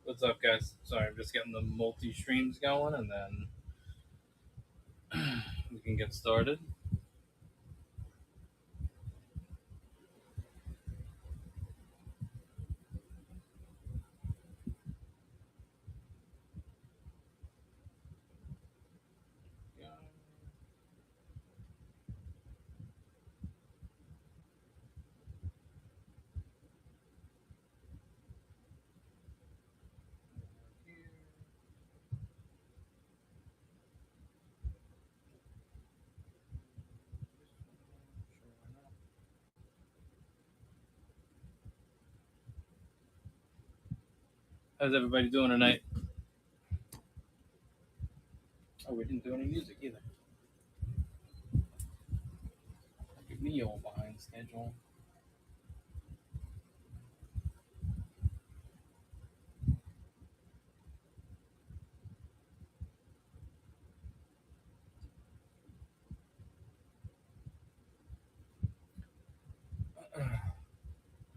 What's up, guys? Sorry, I'm just getting the multi-streams going, and then we can get started. How's everybody doing tonight? Oh, we didn't do any music either. Give me all behind schedule.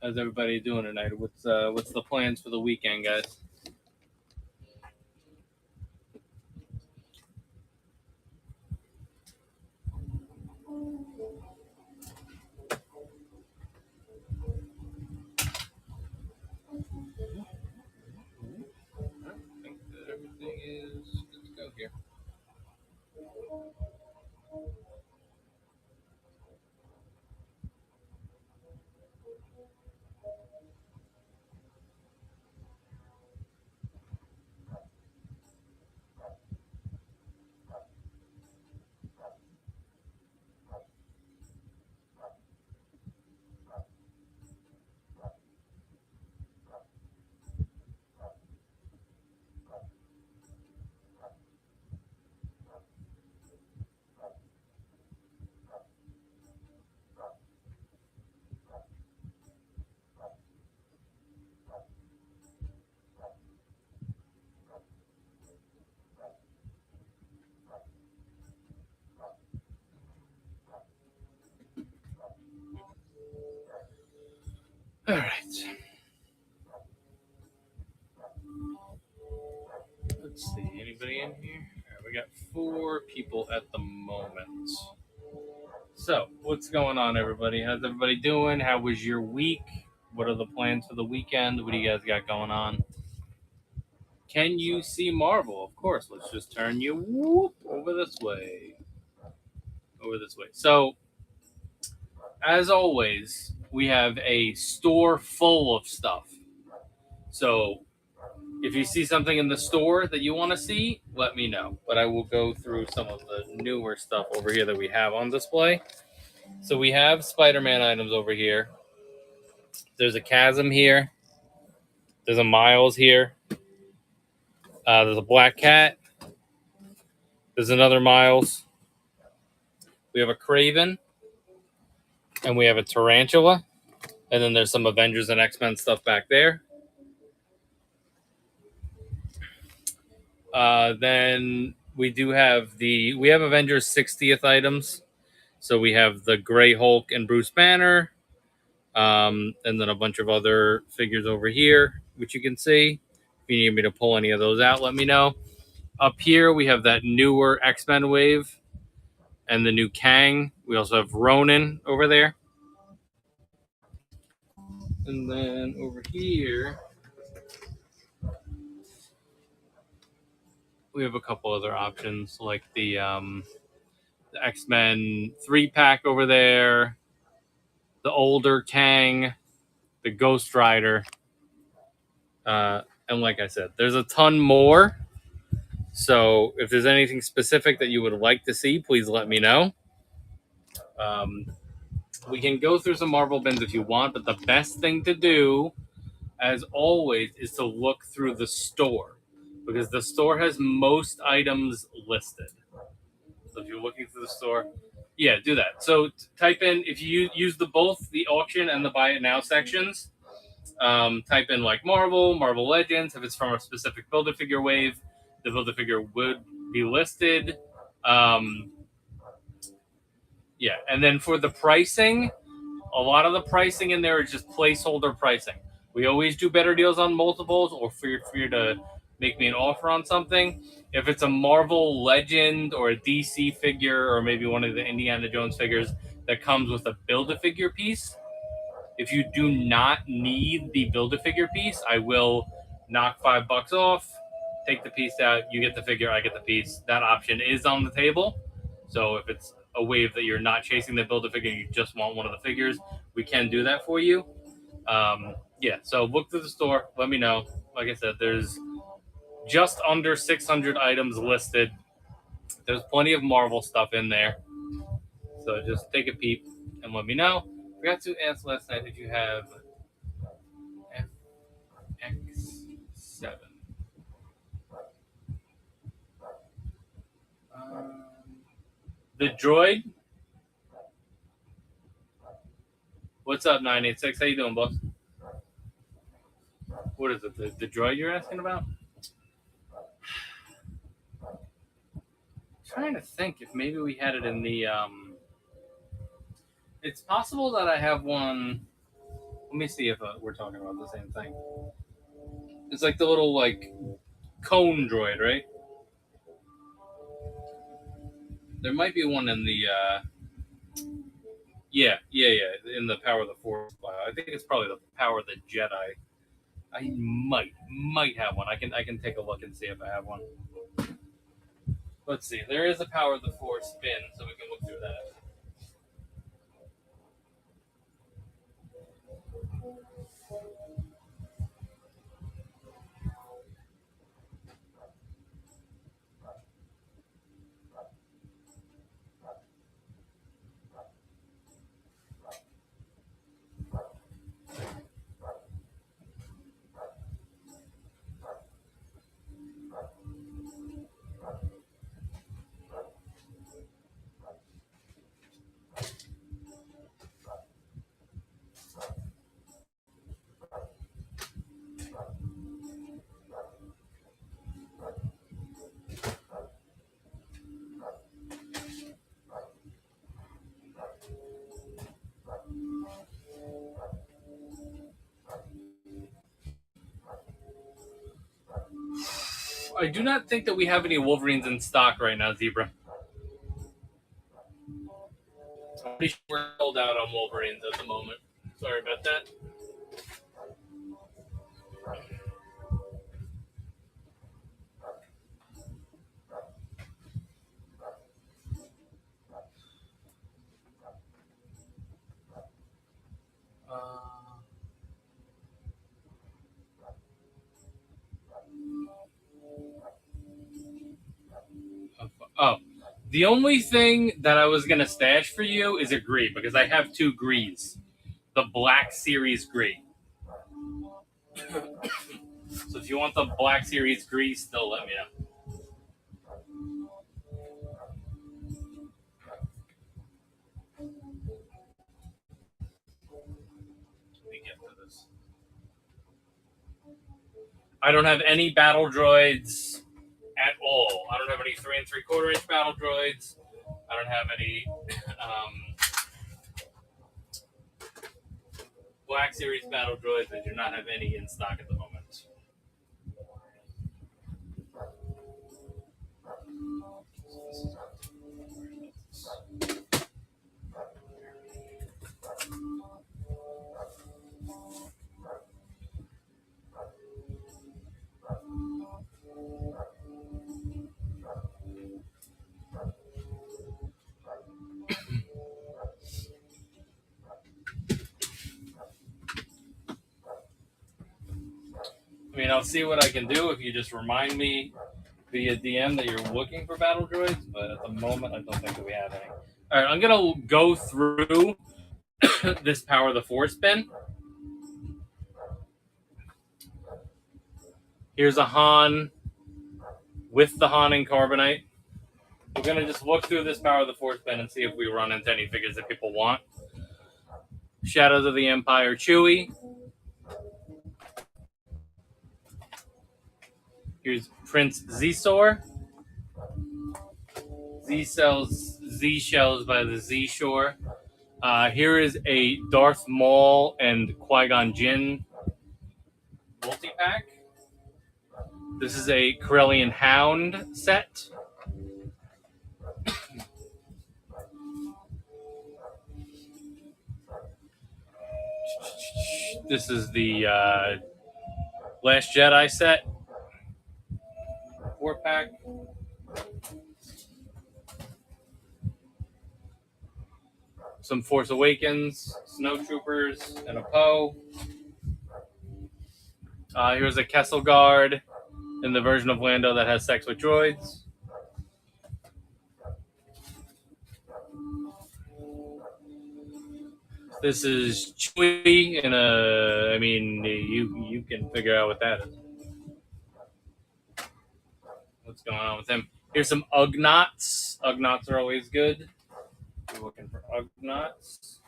How's everybody doing tonight? What's the plans for the weekend, guys? I think that everything is good to go here. All right. Let's see. Anybody in here? All right, we got 4 people at the moment. So, what's going on, everybody? How's everybody doing? How was your week? What are the plans for the weekend? What do you guys got going on? Can you see Marvel? Of course. Let's just turn you over this way. Over this way. So, as always, we have a store full of stuff. So, if you see something in the store that you want to see, let me know. But I will go through some of the newer stuff over here that we have on display. So, we have Spider-Man items over here. There's a Chasm here. There's a Miles here. There's a Black Cat. There's another Miles. We have a Kraven. And we have a Tarantula. And then there's some Avengers and X-Men stuff back there. Then we do have we have Avengers 60th items. So we have the Gray Hulk and Bruce Banner. And then a bunch of other figures over here, which you can see. If you need me to pull any of those out, let me know. Up here, we have that newer X-Men wave and the new Kang. We also have Ronin over there. And then over here, we have a couple other options, like the X-Men 3-pack over there, the older Kang, the Ghost Rider. And like I said, there's a ton more. So if there's anything specific that you would like to see, please let me know. We can go through some Marvel bins if you want, but the best thing to do, as always, is to look through the store, because the store has most items listed. So if you're looking through the store, yeah, do that. So type in, if you use both the auction and the buy it now sections, type in like Marvel Legends. If it's from a specific Build-A-Figure wave, the Build-A-Figure would be listed. And then for the pricing, a lot of the pricing in there is just placeholder pricing. We always do better deals on multiples, or for you to make me an offer on something. If it's a Marvel Legend or a DC figure, or maybe one of the Indiana Jones figures that comes with a Build-A-Figure piece, if you do not need the Build-A-Figure piece, I will knock $5 off, take the piece out, you get the figure, I get the piece. That option is on the table. So if it's a wave that you're not chasing the Build-A-Figure, you just want one of the figures, we can do that for you. Yeah, so look through the store. Let me know. Like I said, there's just under 600 items listed. There's plenty of Marvel stuff in there. So just take a peep and let me know. I forgot to ask last night if you have FX7. The droid. What's up, 986? How you doing, boss? What is it? The droid you're asking about? Trying to think if maybe we had it in the. It's possible that I have one. Let me see if we're talking about the same thing. It's like the little cone droid, right? There might be one in the. Yeah, in the Power of the Force. I think it's probably the Power of the Jedi. I might have one. I can take a look and see if I have one. Let's see. There is a Power of the Force bin, so we can look through that. I do not think that we have any Wolverines in stock right now, Zebra. I'm pretty sure we're sold out on Wolverines at the moment. Sorry about that. Oh, the only thing that I was gonna stash for you is a Gree because I have two Grees, the Black Series Gree. So if you want the Black Series Gree, still let me know. Let me get to this. I don't have any battle droids at all. I don't have any 3 3/4 inch battle droids. I don't have any Black Series battle droids. I do not have any in stock at the moment. I mean, I'll see what I can do if you just remind me via DM that you're looking for battle droids, but at the moment, I don't think that we have any. All right, I'm going to go through this Power of the Force bin. Here's a Han with the Han and Carbonite. We're going to just look through this Power of the Force bin and see if we run into any figures that people want. Shadows of the Empire Chewie. Here's Prince Zesor. Z-shells by the Z-Shore. Here is a Darth Maul and Qui-Gon Jinn pack. This is a Corellian Hound set. This is the Last Jedi set. 4-pack. Some Force Awakens, Snow Troopers, and a Poe. Here's a Kessel Guard in the version of Lando that has sex with droids. This is Chewie in a. I mean, you can figure out what that is. What's going on with him? Here's some Ugnaughts. Ugnaughts are always good. You're looking for Ugnaughts.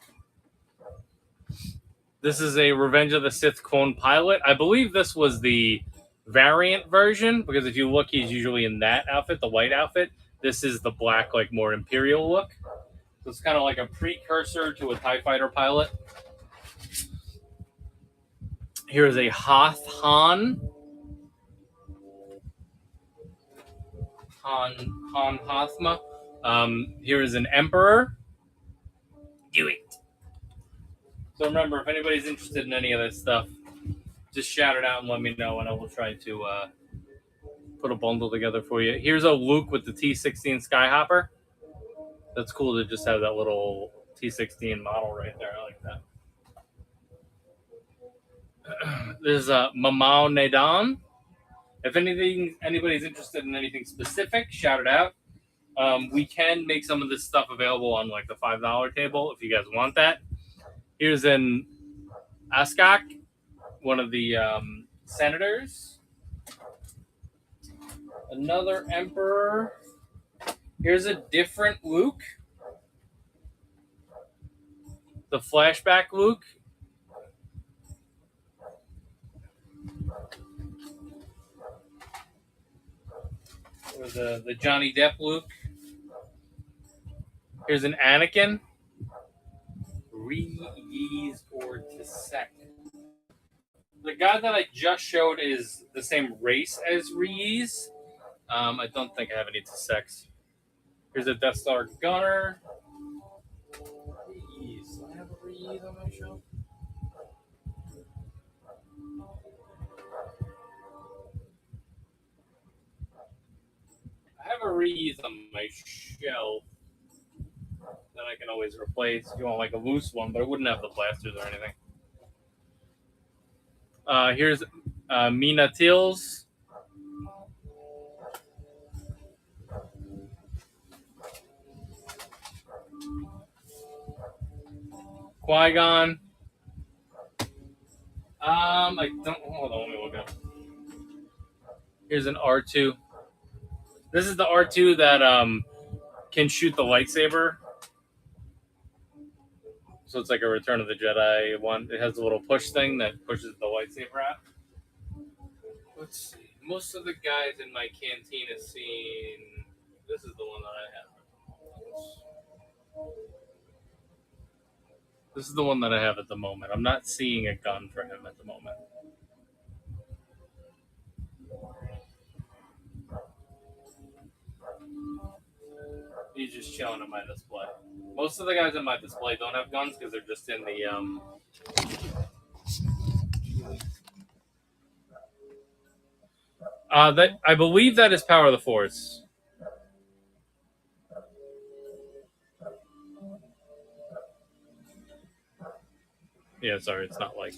This is a Revenge of the Sith clone pilot. I believe this was the variant version, because if you look, he's usually in that outfit, the white outfit. This is the black, like, more Imperial look. So it's kind of like a precursor to a TIE fighter pilot. Here is a Hoth Han. Han Hothma. Here is an Emperor. Do it. So remember, if anybody's interested in any of this stuff, just shout it out and let me know, and I will try to put a bundle together for you. Here's a Luke with the T-16 Skyhopper. That's cool to just have that little T-16 model right there. I like that. There's a Mamao Nadan. If anybody's interested in anything specific, shout it out. We can make some of this stuff available on like the $5 table if you guys want that. Here's an Askak, one of the senators. Another Emperor. Here's a different Luke. The flashback Luke. Or the Johnny Depp Luke. Here's an Anakin. Re-ease or dissect. The guy that I just showed is the same race as Re-ease. I don't think I have any dissects. Here's a Death Star Gunner. Re-ease. Do I have a Re-ease on my shelf? I have a Re-ease on my shelf that I can always replace if you want like a loose one, but it wouldn't have the blasters or anything. Here's Mina Tills. Qui-Gon. I don't. Hold on, let me look up. Here's an R2. This is the R2 that can shoot the lightsaber. So it's like a Return of the Jedi one. It has a little push thing that pushes the lightsaber out. Let's see. Most of the guys in my canteen have seen. This is the one that I have. This is the one that I have at the moment. I'm not seeing a gun for him at the moment. He's just chilling at my display. Most of the guys in my display don't have guns because they're just in the that I believe that is Power of the Force. Yeah, sorry, it's not like.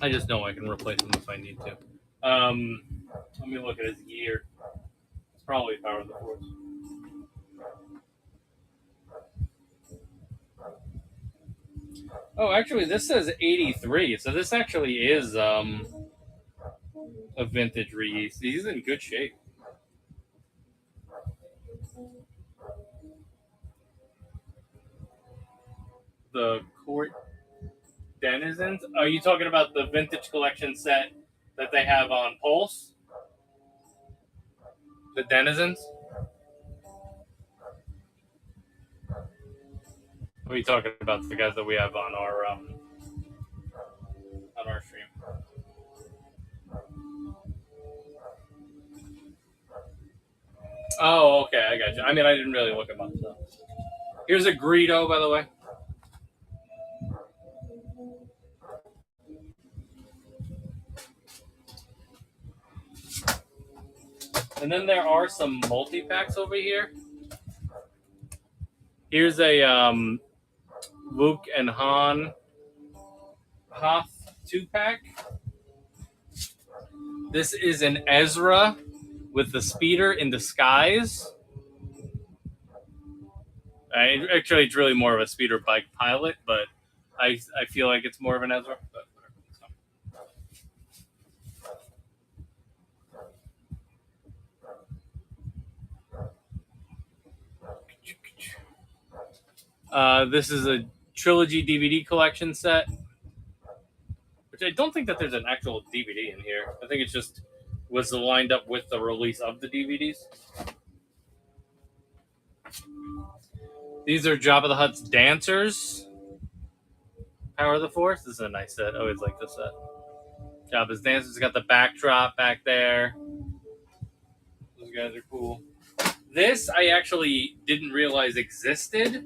I just know I can replace them if I need to. Let me look at his gear. It's probably Power of the Force. Oh, actually, this says 83, so this actually is a vintage Re-ease. He's in good shape. The Court Denizens? Are you talking about the vintage collection set that they have on Pulse? The Denizens? What are you talking about? The guys that we have on our stream. Oh, okay, I got you. I mean, I didn't really look them up. So. Here's a Greedo, by the way. And then there are some multi-packs over here. Here's a Luke and Han Hoth 2-pack. This is an Ezra with the speeder in disguise. Actually, it's really more of a speeder bike pilot, but I feel like it's more of an Ezra. But this is a trilogy DVD collection set, which I don't think that there's an actual DVD in here. I think it just was lined up with the release of the DVDs. These are Jabba the Hutt's dancers. Power of the Force. This is a nice set. I always like this set. Jabba's dancers got the backdrop back there. Those guys are cool. This I actually didn't realize existed.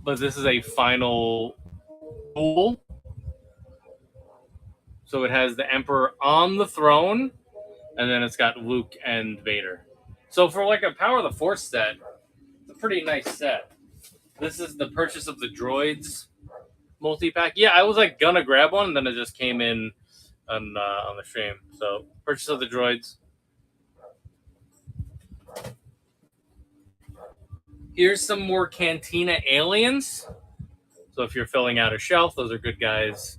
But this is a final duel. So it has the Emperor on the throne, and then it's got Luke and Vader. So for like a Power of the Force set, it's a pretty nice set. This is the Purchase of the Droids multi-pack. Yeah, I was like gonna grab one, and then it just came in on the stream. So Purchase of the Droids. Here's some more Cantina aliens. So if you're filling out a shelf, those are good guys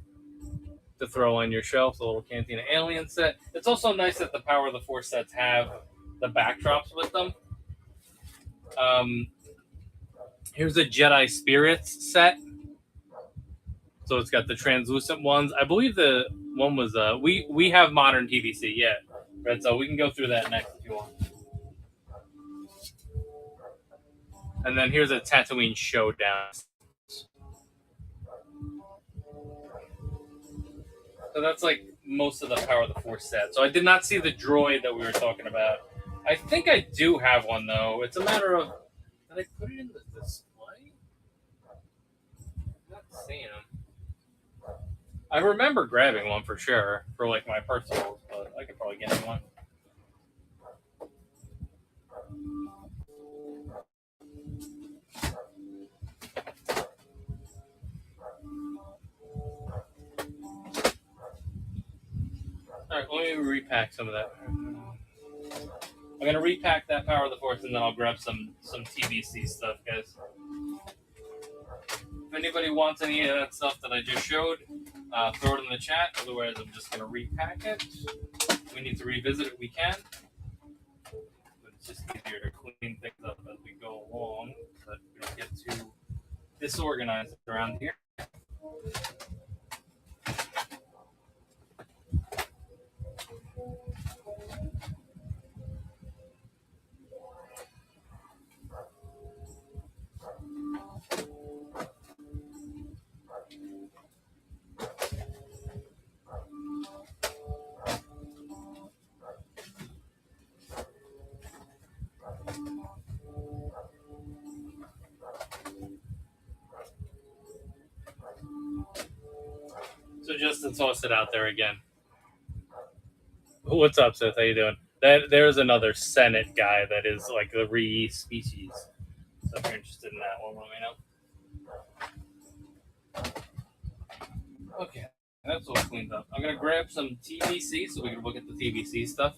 to throw on your shelf. The little Cantina alien set. It's also nice that the Power of the Force sets have the backdrops with them. Here's a Jedi Spirits set. So it's got the translucent ones. I believe the one was we have modern TVC, yeah. Right, so we can go through that next if you want. And then here's a Tatooine Showdown. So that's like most of the Power of the Force set. So I did not see the droid that we were talking about. I think I do have one though. It's a matter of, did I put it in the display? I'm not seeing them. I remember grabbing one for sure for like my personals, but I could probably get one. All right, let me repack some of that. I'm gonna repack that Power of the Force, and then I'll grab some TVC stuff, guys. If anybody wants any of that stuff that I just showed, throw it in the chat. Otherwise, I'm just gonna repack it. If we need to revisit it, we can. But it's just easier to clean things up as we go along, so that we don't get too disorganized around here. So Justin tossed it out there again. What's up, Seth? How you doing? There's another Senate guy that is like the re-species. So if you're interested in that one, let me know. Okay, that's all cleaned up. I'm gonna grab some TVC so we can look at the TVC stuff.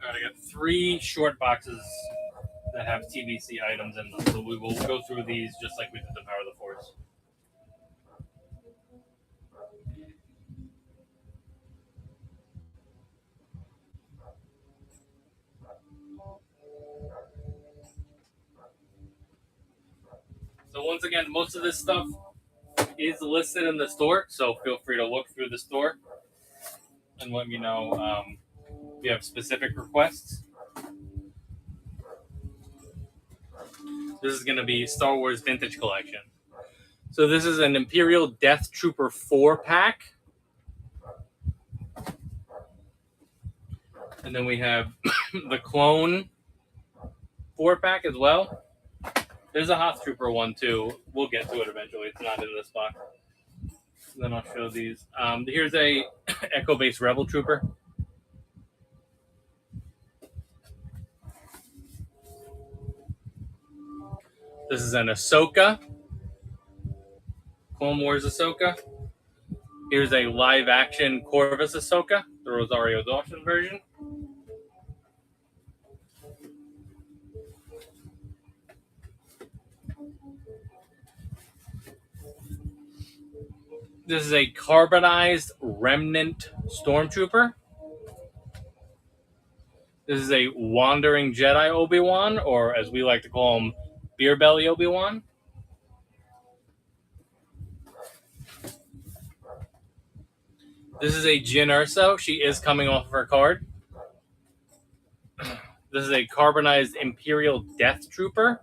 All right, I got 3 short boxes that have TBC items in them, so we will go through these just like we did the Power of the Force. So once again, most of this stuff is listed in the store, so feel free to look through the store and let me know if you have specific requests. This is going to be Star Wars Vintage Collection. So this is an Imperial Death Trooper 4-pack. And then we have the Clone 4-pack as well. There's a Hoth Trooper one too. We'll get to it eventually. It's not in this box. And then I'll show these. Here's a Echo Base Rebel Trooper. This is an Ahsoka. Clone Wars Ahsoka. Here's a live-action Corvus Ahsoka, the Rosario Dawson version. This is a carbonized Remnant Stormtrooper. This is a Wandering Jedi Obi-Wan, or as we like to call him, Beer Belly Obi-Wan. This is a Jyn Erso. She is coming off of her card. This is a carbonized Imperial Death Trooper.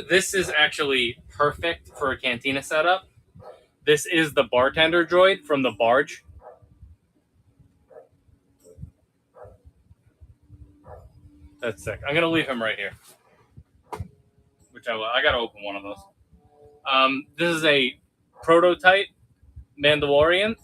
This is actually perfect for a Cantina setup. This is the bartender droid from the Barge. That's sick. I'm going to leave him right here. Which I will. I got to open one of those. This is a prototype Mandalorian.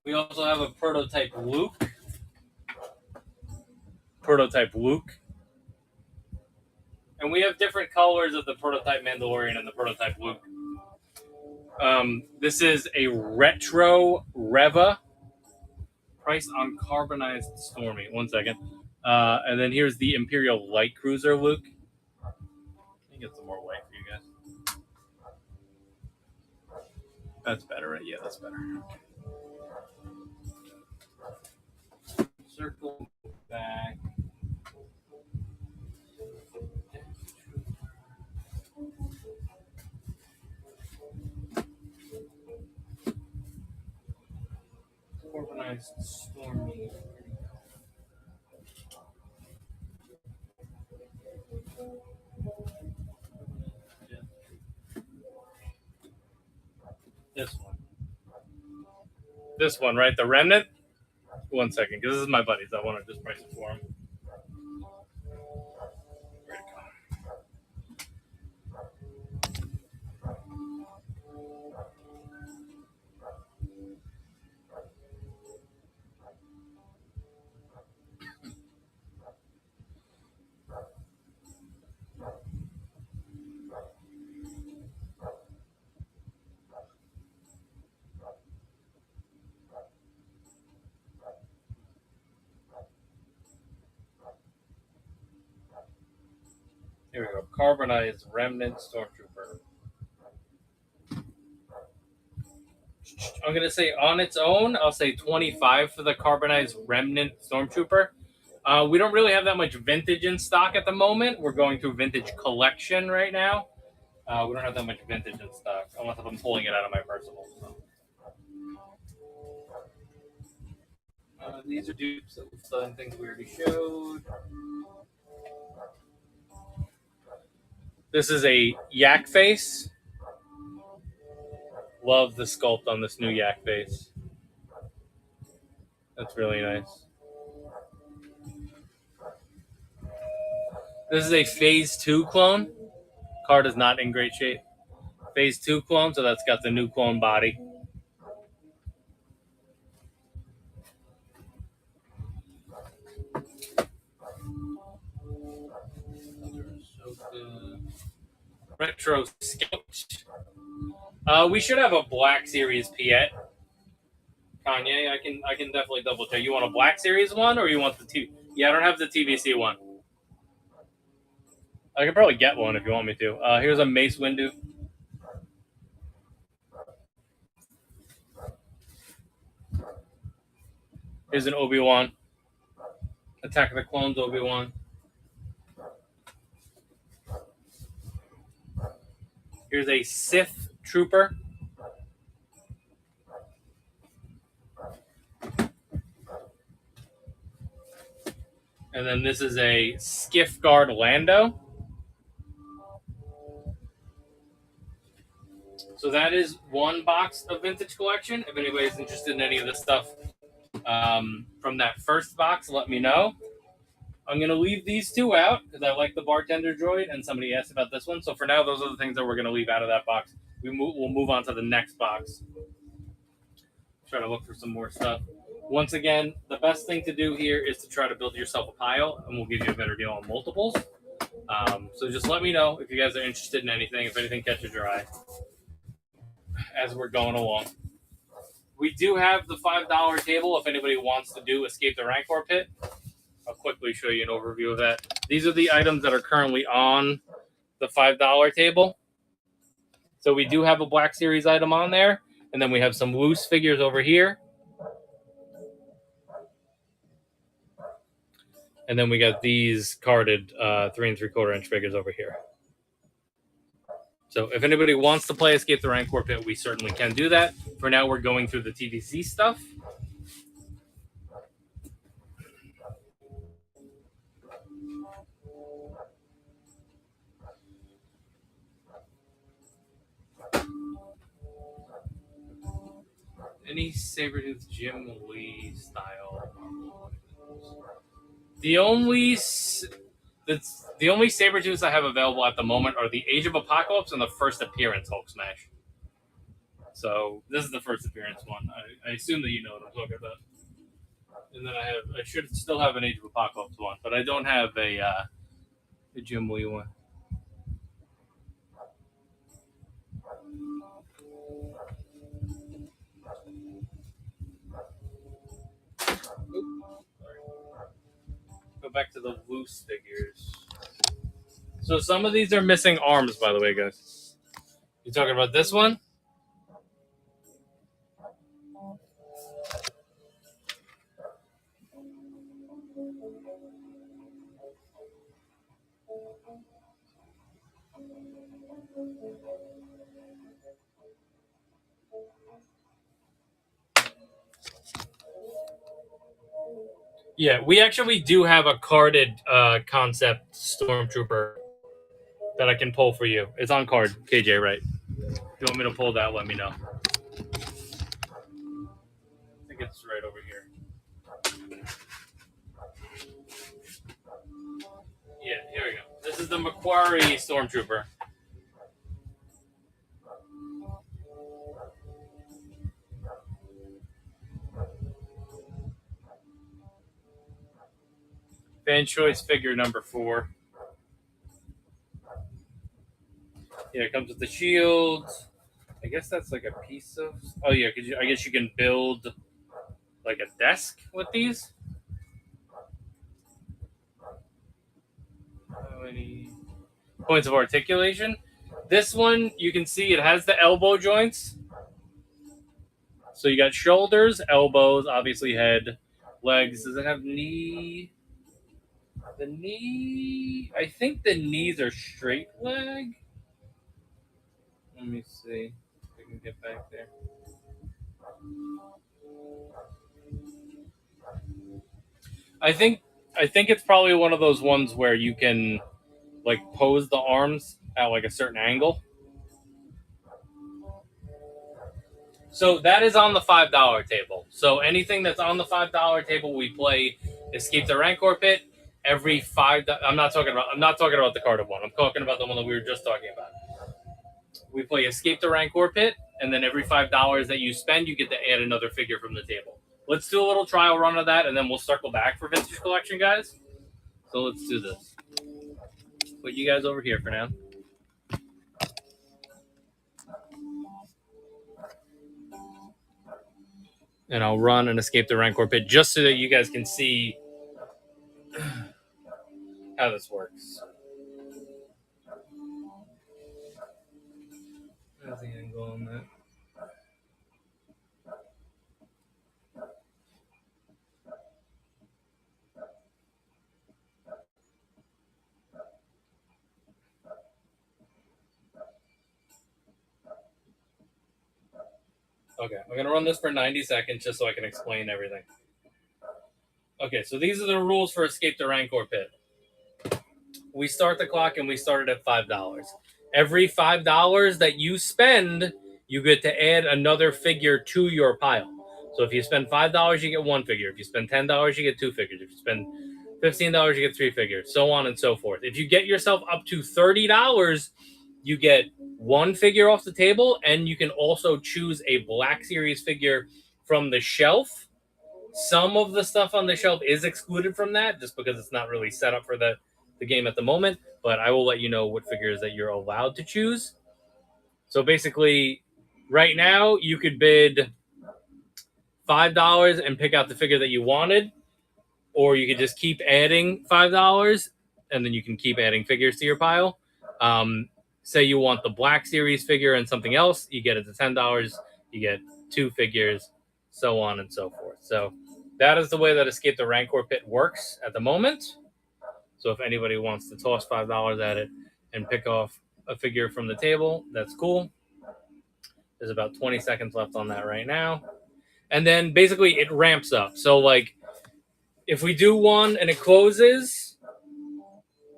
We also have a prototype Luke. And we have different colors of the prototype Mandalorian and the prototype Luke. This is a retro Reva. Priced on carbonized Stormy. One second. And then here's the Imperial Light Cruiser Luke. Let me get some more white for you guys. That's better, right? Yeah, that's better. Circle back. Organized Stormy. This one, right? The Remnant? One second, because this is my buddy's. I want to just price it for him. Where'd it Here we go. Carbonized Remnant Stormtrooper. I'm going to say on its own, I'll say 25 for the carbonized Remnant Stormtrooper. We don't really have that much vintage in stock at the moment. We're going through vintage collection right now. We don't have that much vintage in stock, unless I'm pulling it out of my personal. So. These are dupes of some things we already showed. This is a yak face. Love the sculpt on this new yak face. That's really nice. This is a Phase 2 clone. Card is not in great shape. Phase 2 clone, so that's got the new clone body. Retro Scout. We should have a Black Series Piet. Kanye, I can definitely double check. You want a Black Series one, or you want the T? Yeah, I don't have the TVC one. I can probably get one if you want me to. Here's a Mace Windu. Here's an Obi-Wan. Attack of the Clones Obi-Wan. Here's a Sith Trooper. And then this is a Skiff Guard Lando. So that is one box of Vintage Collection. If anybody's interested in any of this stuff from that first box, let me know. I'm going to leave these two out because I like the bartender droid, and somebody asked about this one. So for now, those are the things that we're going to leave out of that box. We'll move on to the next box. Try to look for some more stuff. Once again, the best thing to do here is to try to build yourself a pile, and we'll give you a better deal on multiples. So just let me know if you guys are interested in anything, if anything catches your eye as we're going along. We do have the $5 table if anybody wants to do Escape the Rancor Pit. I'll quickly show you an overview of that. These are the items that are currently on the $5 table. So we do have a Black Series item on there, and then we have some loose figures over here. And then we got these carded 3 3/4 inch figures over here. So if anybody wants to play Escape the Rancor Pit, we certainly can do that. For now, we're going through the TVC stuff. Any Sabretooth Jim Lee style? The only Sabretooths I have available at the moment are the Age of Apocalypse and the first appearance Hulk Smash. So this is the first appearance one. I assume that you know what I'm talking about. And then I should still have an Age of Apocalypse one, but I don't have a Jim Lee one. Go back to the loose figures. So some of these are missing arms, by the way, guys. You talking about this one? Yeah, we actually do have a carded concept Stormtrooper that I can pull for you. It's on card, KJ, right? If you want me to pull that, let me know. I think it's right over here. Yeah, here we go. This is the Macquarie Stormtrooper. Fan choice figure number 4. Yeah, it comes with the shield. I guess that's like a piece of. Oh yeah, I guess you can build like a desk with these. How many points of articulation? This one you can see it has the elbow joints. So you got shoulders, elbows, obviously head, legs. Does it have knee? The knee. I think the knees are straight leg. Let me see if I can get back there. I think it's probably one of those ones where you can like pose the arms at like a certain angle. So that is on the $5 table. So anything that's on the $5 table, we play Escape the Rancor Pit. every $5. I'm not talking about the carded one. I'm talking about the one that we were just talking about. We play Escape the Rancor Pit, and then every $5 that you spend, you get to add another figure from the table. Let's do a little trial run of that, and then we'll circle back for Vintage Collection, guys. So let's do this. Put you guys over here for now. And I'll run and Escape the Rancor Pit just so that you guys can see how this works. How's the angle on that? Okay, I'm going to run this for 90 seconds just so I can explain everything. Okay, so these are the rules for Escape the Rancor Pit. We start the clock and we start it at $5. Every $5 that you spend, you get to add another figure to your pile. So if you spend $5, you get one figure. If you spend $10, you get two figures. If you spend $15, you get three figures, so on and so forth. If you get yourself up to $30, you get one figure off the table, and you can also choose a Black Series figure from the shelf. Some of the stuff on the shelf is excluded from that just because it's not really set up for the game at the moment, but I will let you know what figures that you're allowed to choose. So basically, right now, you could bid $5 and pick out the figure that you wanted, or you could just keep adding $5, and then you can keep adding figures to your pile. Say you want the Black Series figure and something else, you get it to $10, you get two figures, so on and so forth. So that is the way that Escape the Rancor Pit works at the moment. So if anybody wants to toss $5 at it and pick off a figure from the table, that's cool. There's about 20 seconds left on that right now. And then basically it ramps up. So like if we do one and it closes,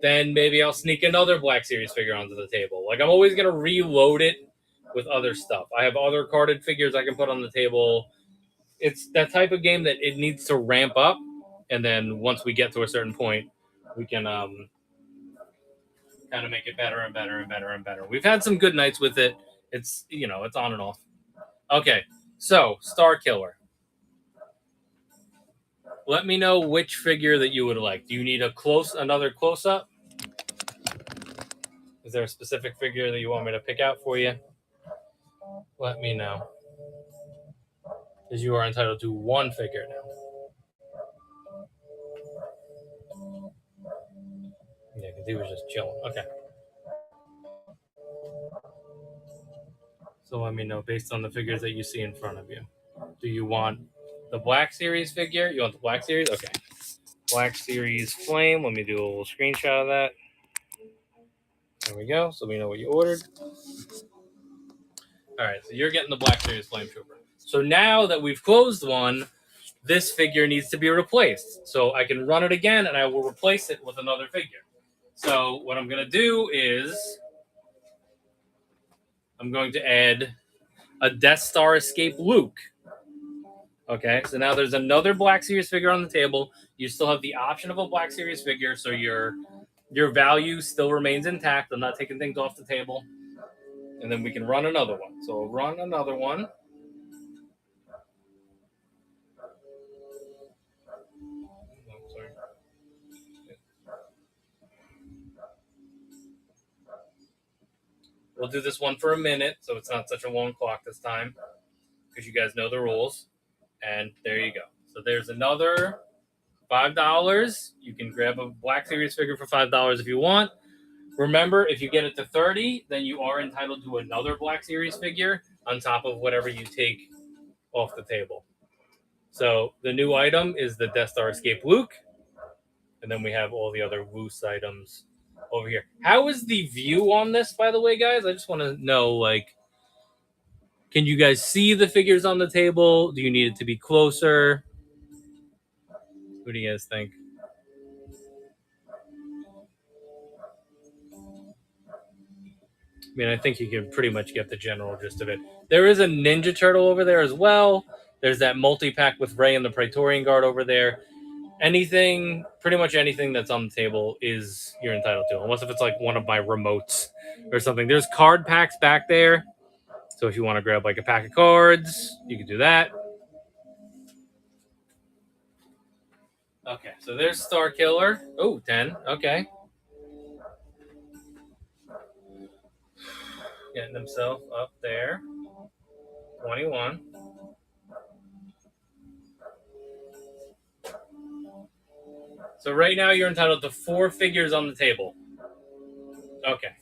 then maybe I'll sneak another Black Series figure onto the table. Like I'm always going to reload it with other stuff. I have other carded figures I can put on the table. It's that type of game that it needs to ramp up. And then once we get to a certain point, we can kind of make it better and better and better and better. We've had some good nights with it. It's, it's on and off. Okay, so Star Killer. Let me know which figure that you would like. Do you need another close-up? Is there a specific figure that you want me to pick out for you? Let me know. Because you are entitled to one figure now. Yeah, because he was just chilling. Okay. So let me know based on the figures that you see in front of you. Do you want the Black Series figure? You want the Black Series? Okay. Black Series Flame. Let me do a little screenshot of that. There we go. So we know what you ordered. All right. So you're getting the Black Series Flame Trooper. So now that we've closed one, this figure needs to be replaced. So I can run it again, and I will replace it with another figure. So what I'm going to do is I'm going to add a Death Star Escape Luke. Okay, so now there's another Black Series figure on the table. You still have the option of a Black Series figure, so your value still remains intact. I'm not taking things off the table. And then we can run another one. So we'll run another one. We'll do this one for a minute, so it's not such a long clock this time, because you guys know the rules. And there you go. So there's another $5. You can grab a Black Series figure for $5 if you want. Remember, if you get it to 30, then you are entitled to another Black Series figure on top of whatever you take off the table. So the new item is the Death Star Escape Luke. And then we have all the other Woos items over here. How is the view on this, by the way, guys? I just want to know, can you guys see the figures on the table? Do you need it to be closer? What do you guys think? I mean, I think you can pretty much get the general gist of it. There is a Ninja Turtle over there as well. There's that multi-pack with Rey and the Praetorian Guard over there. Anything, pretty much anything that's on the table is you're entitled to, unless if it's like one of my remotes or something. There's card packs back there, so if you want to grab like a pack of cards, you can do that. Okay, so there's Star Killer. Oh, 10. Okay. Getting himself up there. 21. So right now you're entitled to 4 figures on the table. Okay.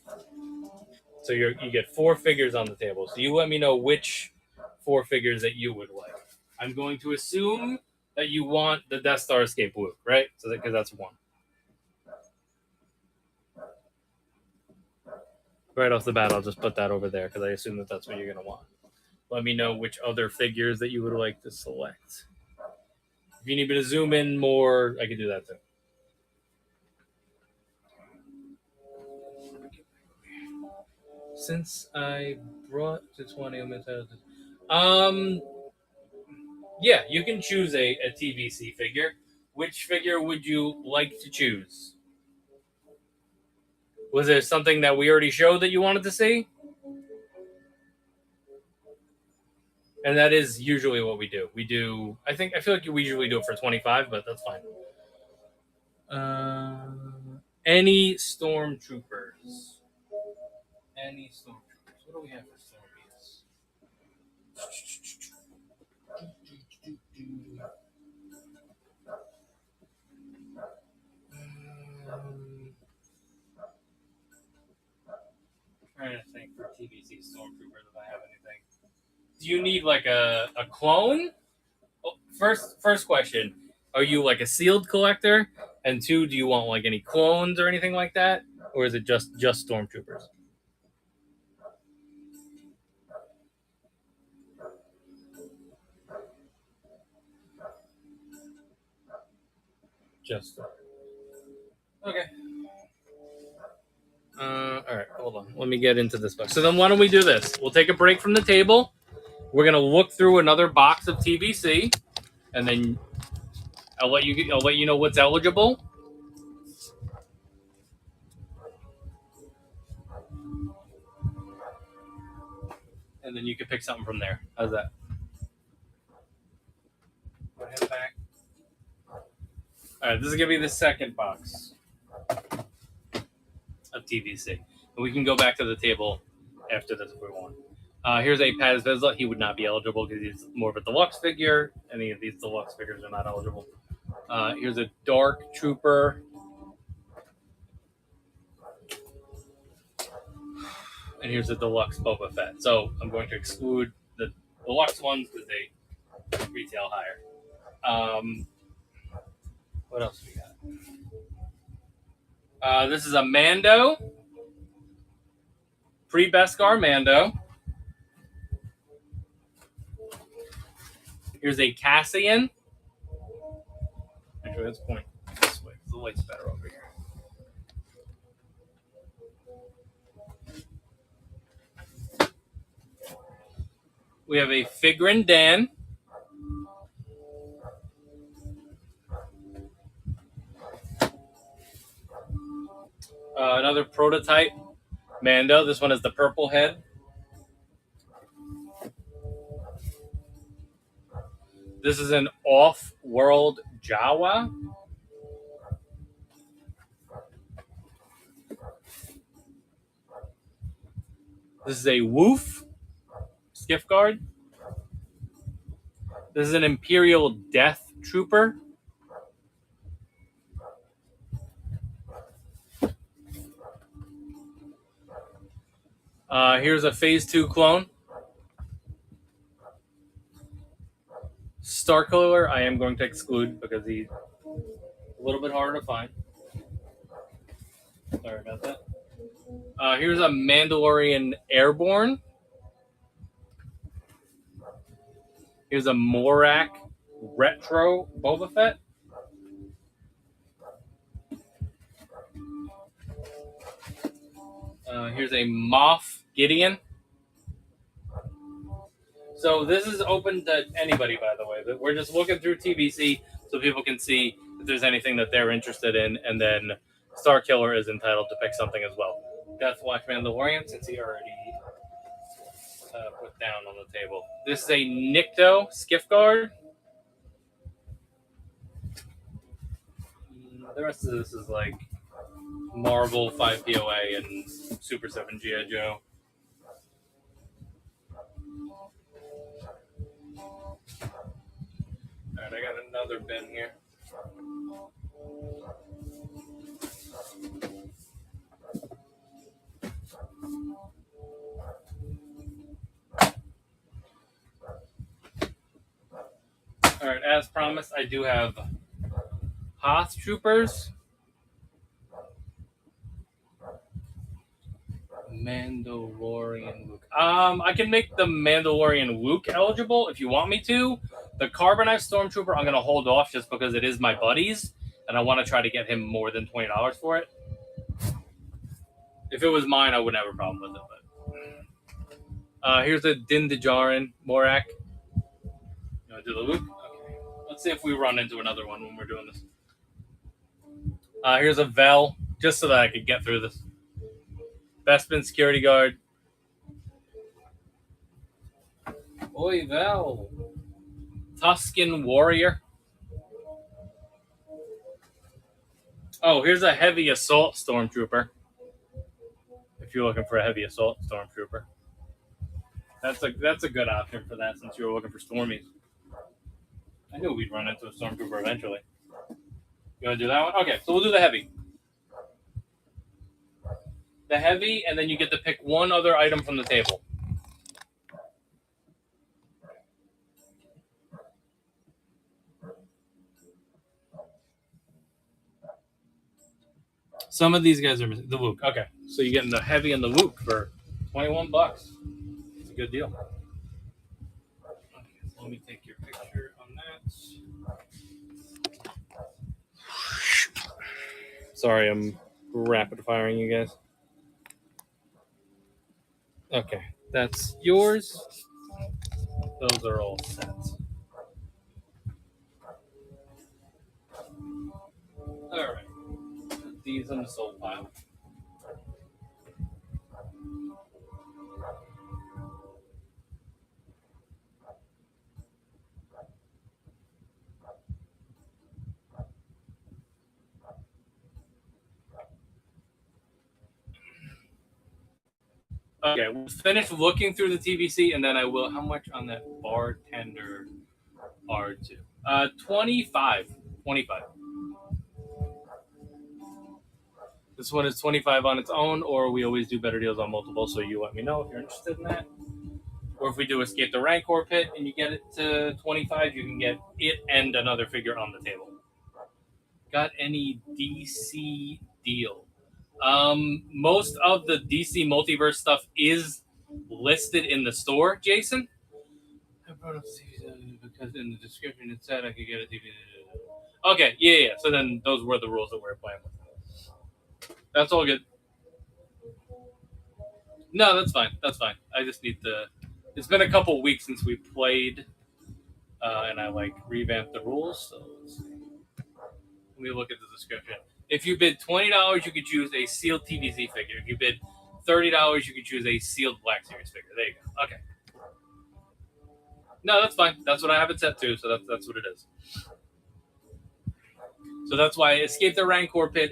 So you get 4 figures on the table. So you let me know which 4 figures that you would like. I'm going to assume that you want the Death Star Escape Luke, right? So because that's 1. Right off the bat, I'll just put that over there because I assume that that's what you're going to want. Let me know which other figures that you would like to select. If you need me to zoom in more, I can do that too. Since I brought to 20, I'm entitled to... Yeah, you can choose a TVC figure. Which figure would you like to choose? Was there something that we already showed that you wanted to see? And that is usually what we do. I feel like we usually do it for 25, but that's fine. Any stormtroopers? Any stormtroopers? What do we have for stormtroopers? Trying to think for TVC stormtroopers if I have anything. Do you need like a clone? Oh, first question: are you like a sealed collector? And 2, do you want like any clones or anything like that, or is it just stormtroopers? Just okay. All right, hold on. Let me get into this box. So then, why don't we do this? We'll take a break from the table. We're gonna look through another box of TVC, and then I'll let you know what's eligible. And then you can pick something from there. How's that? Head back. All right, this is gonna be the second box of TVC, and we can go back to the table after this if we want. Here's a Paz Vizsla. He would not be eligible because he's more of a deluxe figure. Any of these deluxe figures are not eligible. Here's a Dark Trooper. And here's a deluxe Boba Fett. So I'm going to exclude the deluxe ones because they retail higher. What else we got? This is a Mando. Pre-Beskar Mando. Here's a Cassian. Actually, let's point this way. The light's better over here. We have a Figrin Dan. Another prototype Mando. This one is the purple head. This is an off-world Jawa. This is a Woof Skiff Guard. This is an Imperial Death Trooper. Here's a Phase 2 clone. Star Killer, I am going to exclude because he's a little bit harder to find. Sorry about that. Here's a Mandalorian Airborne. Here's a Morak Retro Boba Fett. Here's a Moff Gideon. So this is open to anybody, by the way. We're just looking through TVC so people can see if there's anything that they're interested in, and then Star Killer is entitled to pick something as well. Death Watch Mandalorian, since he already put down on the table. This is a Nikto Skiff Guard. The rest of this is like Marvel 5 POA and Super 7 G.I. Joe. Alright, I got another bin here. Alright, as promised, I do have Hoth Troopers. Mandalorian Luke. I can make the Mandalorian Luke eligible if you want me to. The Carbonite Stormtrooper, I'm going to hold off just because it is my buddy's, and I want to try to get him more than $20 for it. If it was mine, I wouldn't have a problem with it. But here's a Din Djarin Morak. You want to do the Luke? Okay. Let's see if we run into another one when we're doing this. Here's a Vel, just so that I could get through this. Bespin Security Guard. Oi, Vel. Tusken Warrior. Oh, here's a Heavy Assault Stormtrooper. If you're looking for a Heavy Assault Stormtrooper. That's a good option for that since you were looking for Stormies. I knew we'd run into a Stormtrooper eventually. You want to do that one? Okay, so we'll do the Heavy. The Heavy, and then you get to pick one other item from the table. Some of these guys are missing. The Luke. Okay, so you're getting the Heavy and the Luke for $21. It's a good deal. Okay, so let me take your picture on that. Sorry, I'm rapid firing you guys. Okay, that's yours. Those are all set. All right. These in the soul pile. Okay, we'll finish looking through the TVC, and then I will. How much on that bartender R2? 25. 25. This one is 25 on its own, or we always do better deals on multiple, so you let me know if you're interested in that. Or if we do Escape the Rancor Pit and you get it to 25, you can get it and another figure on the table. Got any DC deal? Most of the DC Multiverse stuff is listed in the store, Jason. I brought up because in the description it said I could get a TV. Okay, yeah. So then those were the rules that we were playing with. That's all good. No, that's fine. That's fine. I just need to. It's been a couple weeks since we played, and I revamped the rules. So let's see. Let me look at the description. If you bid $20, you could choose a sealed TVC figure. If you bid $30, you could choose a sealed Black Series figure. There you go. Okay. No, that's fine. That's what I have it set to, so that's what it is. So that's why Escape the Rancor Pit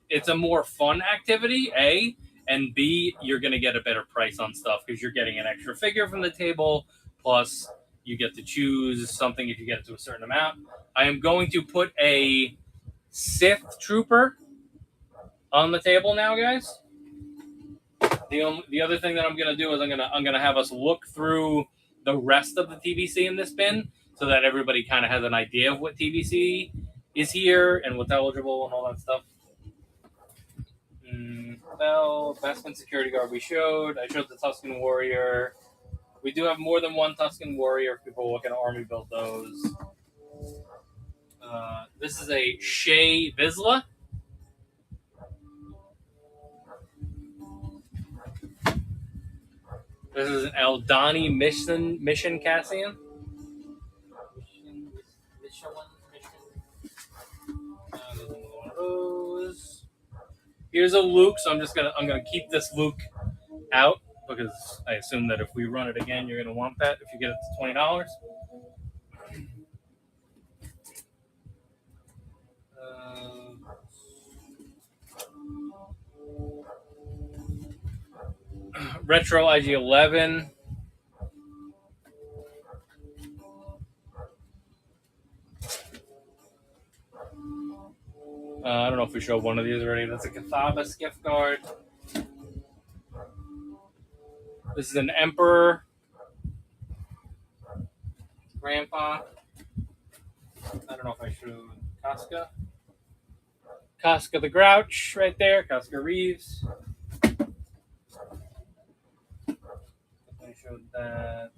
it's a more fun activity, A, and B, you're going to get a better price on stuff because you're getting an extra figure from the table, plus you get to choose something if you get it to a certain amount. I am going to put a Sith Trooper on the table now, guys. The other thing that I'm going to do is I'm going to have us look through the rest of the TVC in this bin so that everybody kind of has an idea of what TVC is here and what's eligible and all that stuff. Well, Bespin Security Guard we showed. I showed the Tusken Warrior. We do have more than one Tusken Warrior if people look at Army build those. This is a Shea Vizsla. This is an Eldani Mission Cassian. those. Here's a Luke, so I'm gonna keep this Luke out because I assume that if we run it again, you're gonna want that if you get it to $20. Retro IG11. I don't know if we showed one of these already. That's a Cathabas gift card. This is an Emperor. Grandpa. I don't know if I showed Casca. Casca the Grouch right there. Casca Reeves. I showed that.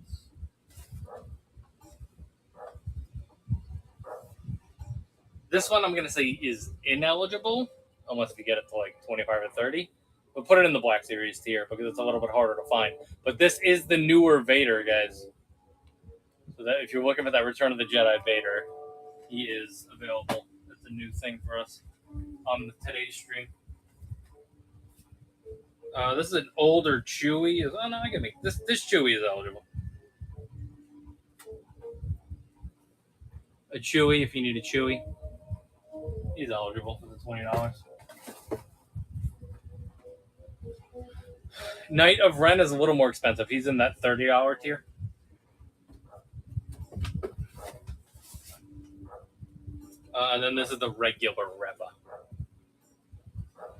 This one I'm going to say is ineligible, unless we get it to like 25 or 30. We'll put it in the Black Series tier because it's a little bit harder to find. But this is the newer Vader, guys. So that if you're looking for that Return of the Jedi Vader, he is available. That's a new thing for us on today's stream. This is an older Chewie. Oh no, I can make this. This Chewie is eligible. A Chewie, if you need a Chewie, he's eligible for the $20. Knight of Ren is a little more expensive. He's in that $30 tier. And then this is the regular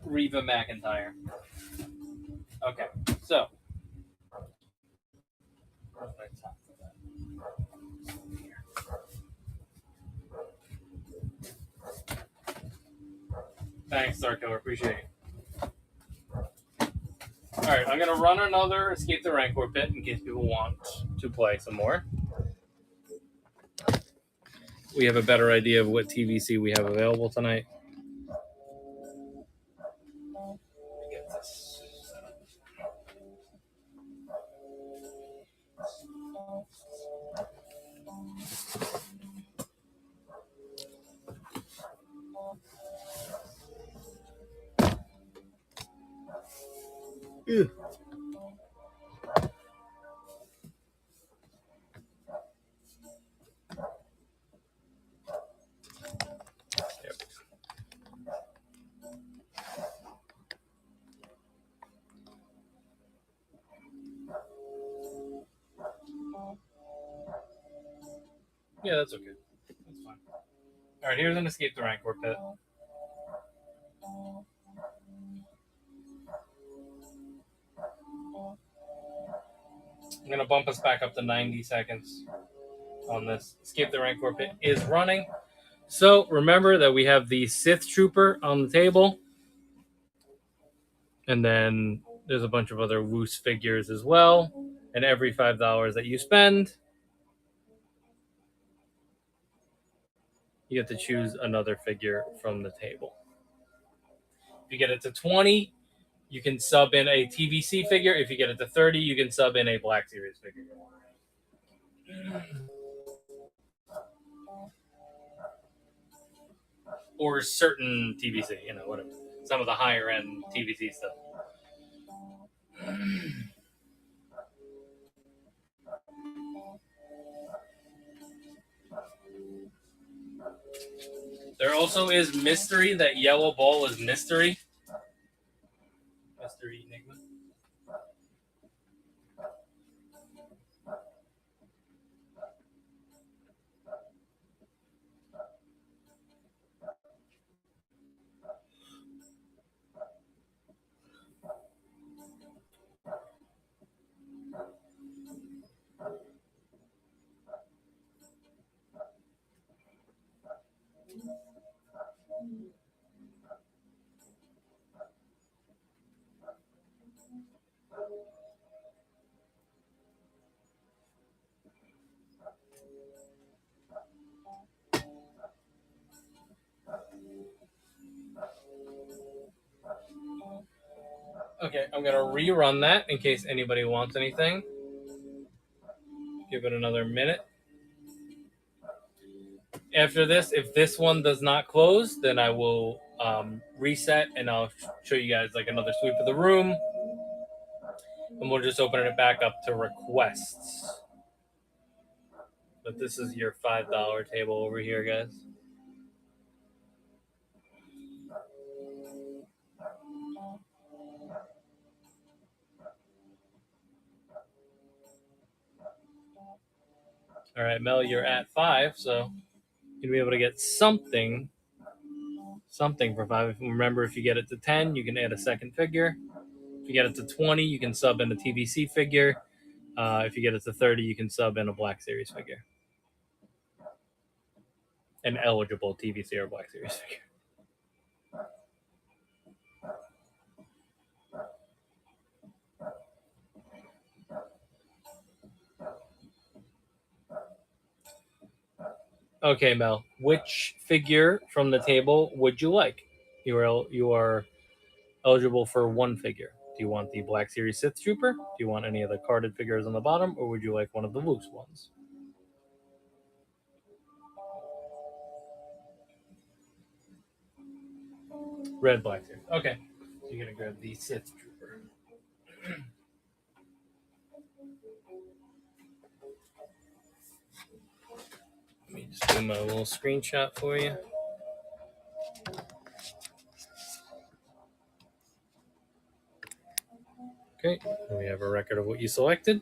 Reva McIntyre. Okay, so thanks, Star Killer. Appreciate it. All right, I'm gonna run another Escape the Rancor pit in case people want to play some more. We have a better idea of what TVC we have available tonight. Ew. Yeah, that's okay. That's fine. All right, here's an Escape the Rancor pit. I'm going to bump us back up to 90 seconds on this. Escape the Rancor pit is running. So remember that we have the Sith Trooper on the table. And then there's a bunch of other Woos figures as well. And every $5 that you spend, you get to choose another figure from the table. If you get it to 20, you can sub in a TVC figure. If you get it to 30, you can sub in a Black Series figure. Or certain TVC, whatever. Some of the higher end TVC stuff. There also is mystery. That yellow ball is mystery. Mystery Enigma. Okay, I'm going to rerun that in case anybody wants anything. Give it another minute. After this, if this one does not close, then I will reset, and I'll show you guys like another sweep of the room, and we'll just open it back up to requests. But this is your $5 table over here, guys. All right, Mel, you're at 5, so you'll be able to get something for 5. Remember, if you get it to 10, you can add a second figure. If you get it to 20, you can sub in a TBC figure. If you get it to 30, you can sub in a Black Series figure. An eligible TBC or Black Series figure. Okay, Mel, which figure from the table would you like? You are eligible for one figure. Do you want the Black Series Sith Trooper? Do you want any of the carded figures on the bottom, or would you like one of the loose ones? Red Black Series. Okay, so you're gonna grab the Sith Trooper. Let me just do my little screenshot for you. Okay, we have a record of what you selected.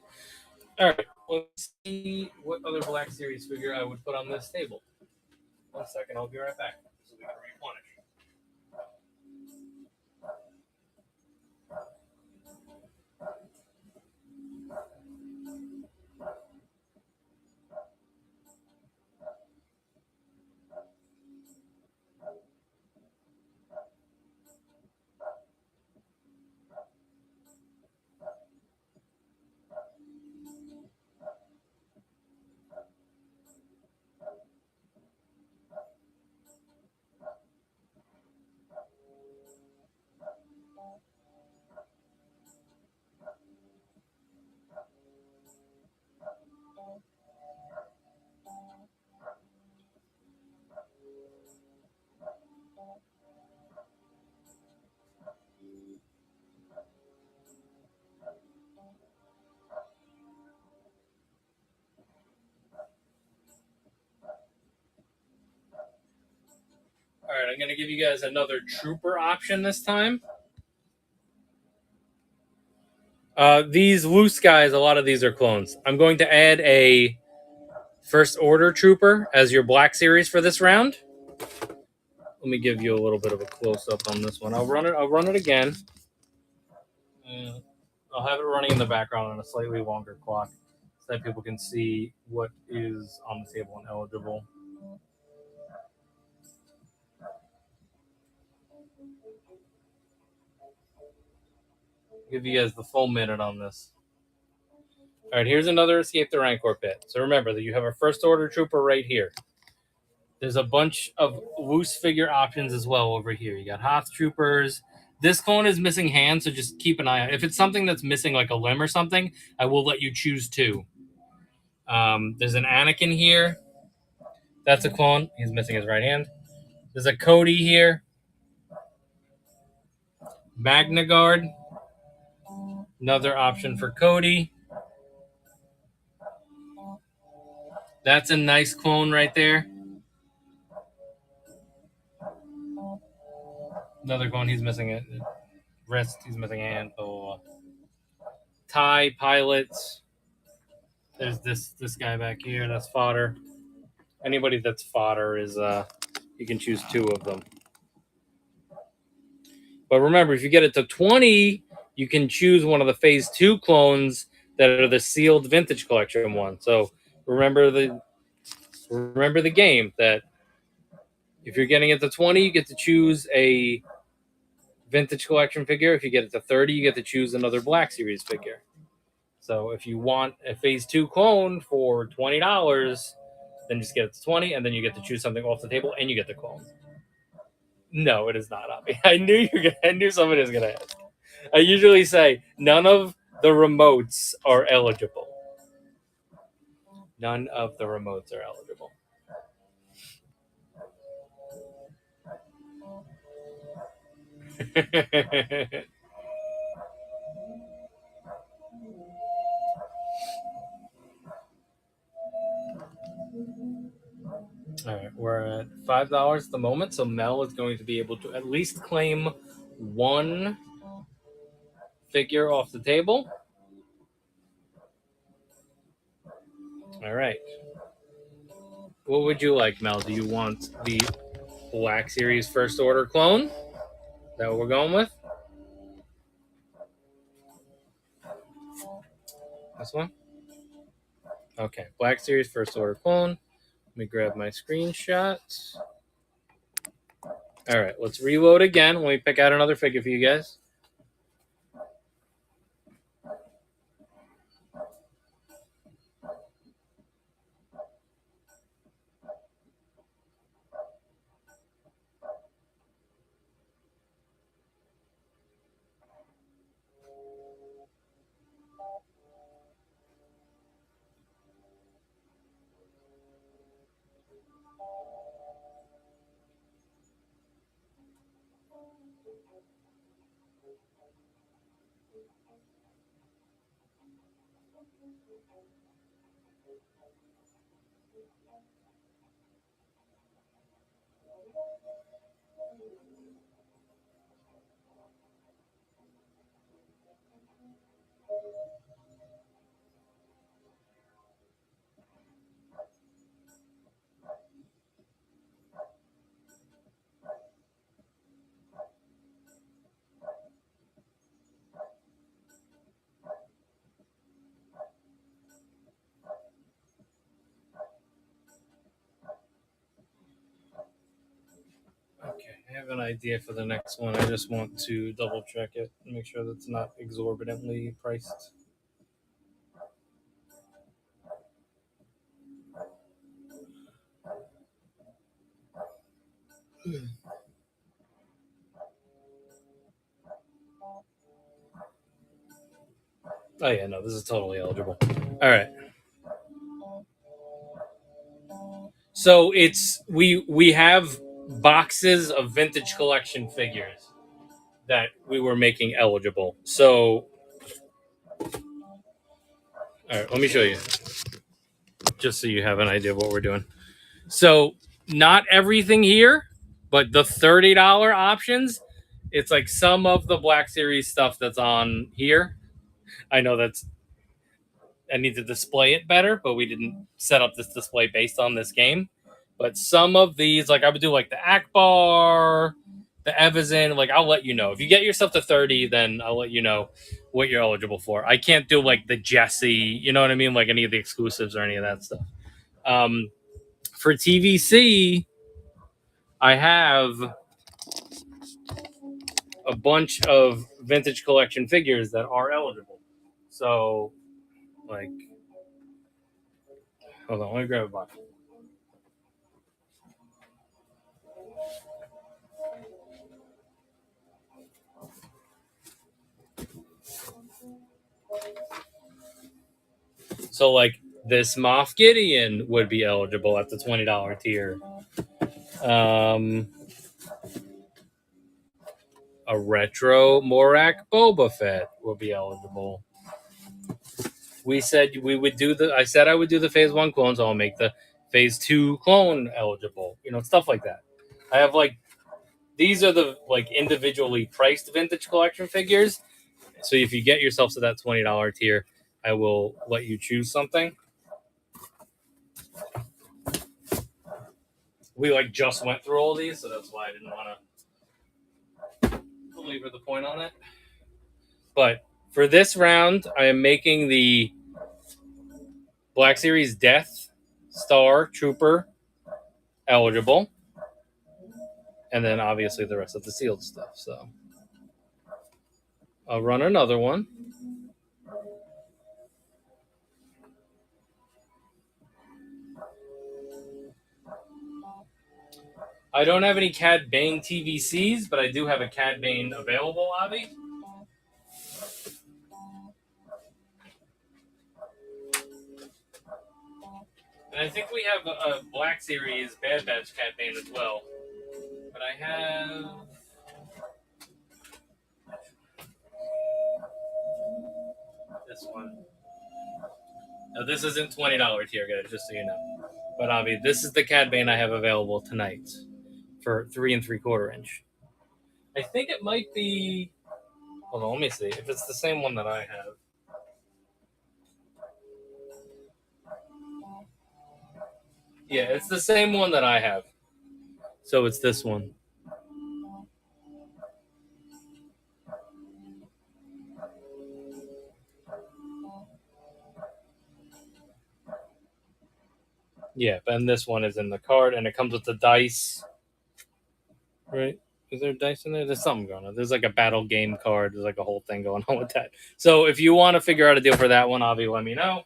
All right, let's see what other Black Series figure I would put on this table. 1 second, I'll be right back. So we can replenish. All right, I'm going to give you guys another trooper option this time. These loose guys, a lot of these are clones. I'm going to add a First Order trooper as your Black Series for this round. Let me give you a little bit of a close up on this one. I'll run it again. I'll have it running in the background on a slightly longer clock so that people can see what is on the table and eligible. Give you guys the full minute on this. All right, here's another Escape the Rancor pit. So remember that you have a First Order trooper right here. There's a bunch of loose figure options as well over here. You got Hoth troopers. This clone is missing hands, so just keep an eye out. If it's something that's missing like a limb or something, I will let you choose two. There's an Anakin here. That's a clone. He's missing his right hand. There's a Cody here. Magna Guard. Another option for Cody. That's a nice clone right there. Another clone. He's missing a wrist. He's missing a hand. TIE pilots. There's this guy back here. That's fodder. Anybody that's fodder is you can choose two of them. But remember, if you get it to 20, you can choose one of the Phase 2 clones that are the sealed Vintage Collection one. So remember the game that if you're getting it to 20, you get to choose a Vintage Collection figure. If you get it to 30, you get to choose another Black Series figure. So if you want a Phase 2 clone for $20, then just get it to 20, and then you get to choose something off the table, and you get the clone. No, it is not obvious. I knew somebody was gonna ask. I usually say none of the remotes are eligible. None of the remotes are eligible. All right, we're at $5 at the moment, so Mel is going to be able to at least claim one figure off the table. All right. What would you like, Mel? Do you want the Black Series First Order clone? Is that what we're going with? This one? Okay, Black Series First Order clone. Let me grab my screenshot. All right, let's reload again. Let me pick out another figure for you guys. Okay, I have an idea for the next one. I just want to double check it and make sure that's not exorbitantly priced. Oh yeah, no, this is totally eligible. All right. So it's we have boxes of vintage collection figures that we were making eligible. So all right, let me show you just so you have an idea of what we're doing. So not everything here, but the $30 options, it's like some of the Black Series stuff that's on here. I know that's I need to display it better, but we didn't set up this display based on this game. But some of these, like I would do like the Akbar, the Evazan, like I'll let you know. If you get yourself to 30, then I'll let you know what you're eligible for. I can't do like the Jesse, you know what I mean? Like any of the exclusives or any of that stuff. For TVC, I have a bunch of vintage collection figures that are eligible. So, like, hold on, let me grab a box. So, like, this Moff Gideon would be eligible at the $20 tier. A retro Morak Boba Fett will be eligible. We said we would do I said I would do the Phase 1 clone, so I'll make the Phase 2 clone eligible. You know, stuff like that. I have, like, these are the, like, individually priced vintage collection figures. So if you get yourself to that $20 tier, I will let you choose something. We, like, just went through all these, so that's why I didn't want to belabor the point on it. But for this round, I am making the Black Series Death Star Trooper eligible. And then obviously the rest of the sealed stuff. So I'll run another one. I don't have any Cad Bane TVCs, but I do have a Cad Bane available, Avi. And I think we have a Black Series Bad Batch Cad Bane as well. But I have this one. Now, this isn't $20 here, guys, just so you know. But Avi, this is the Cad Bane I have available tonight for 3 3/4 inch. I think it might be. Hold on, let me see if it's the same one that I have. Yeah, it's the same one that I have. So it's this one. Yeah, and this one is in the card, and it comes with the dice. Right? Is there dice in there? There's something going on. There's like a battle game card. There's like a whole thing going on with that. So if you want to figure out a deal for that one, Avi, let me know.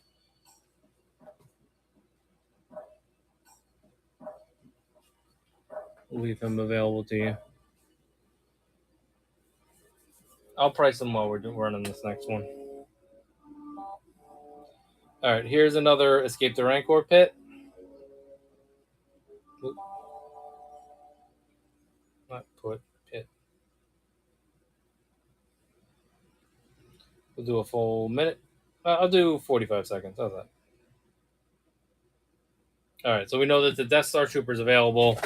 We'll leave him available to you. I'll price them while we're running this next one. All right, here's another Escape the Rancor pit. Oop. Not put, pit. We'll do a full minute. I'll do 45 seconds. How's that? All right, so we know that the Death Star Trooper is available.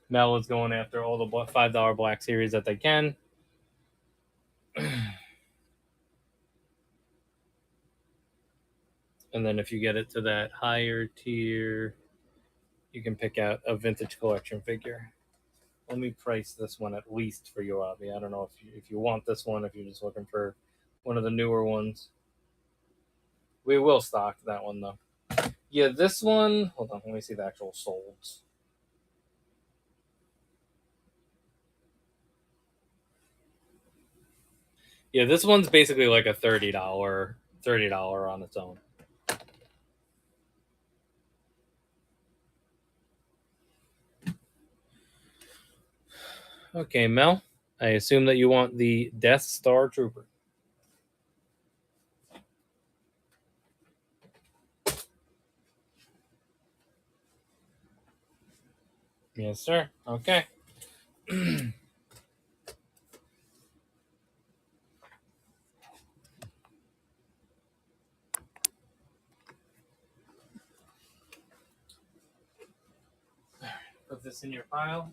Mel is going after all the $5 Black Series that they can. And then if you get it to that higher tier, you can pick out a vintage collection figure. Let me price this one at least for you, Avi. I don't know if you want this one, if you're just looking for one of the newer ones. We will stock that one, though. Yeah, this one... Hold on, let me see the actual solds. Yeah, this one's basically like a $30 on its own. Okay, Mel, I assume that you want the Death Star Trooper. Yes, sir. Okay. Put this in your pile.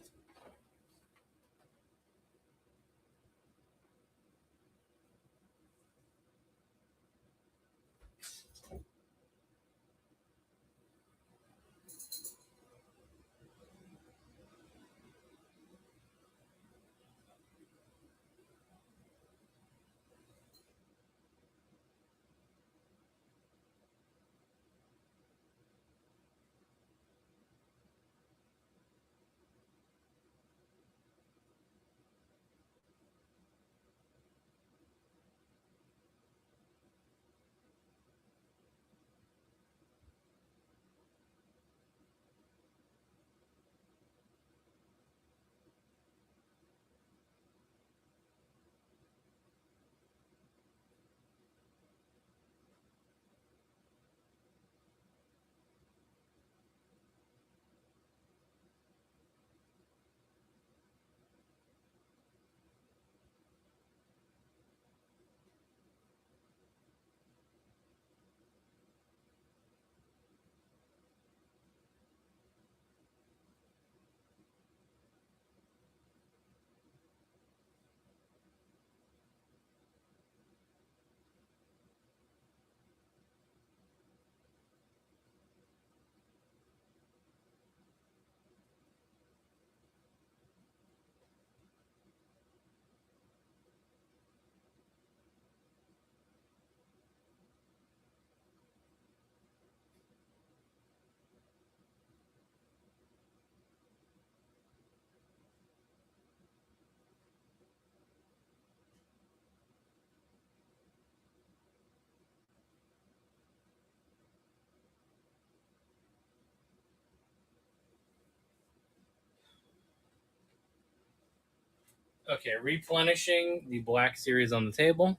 Okay, replenishing the Black Series on the table.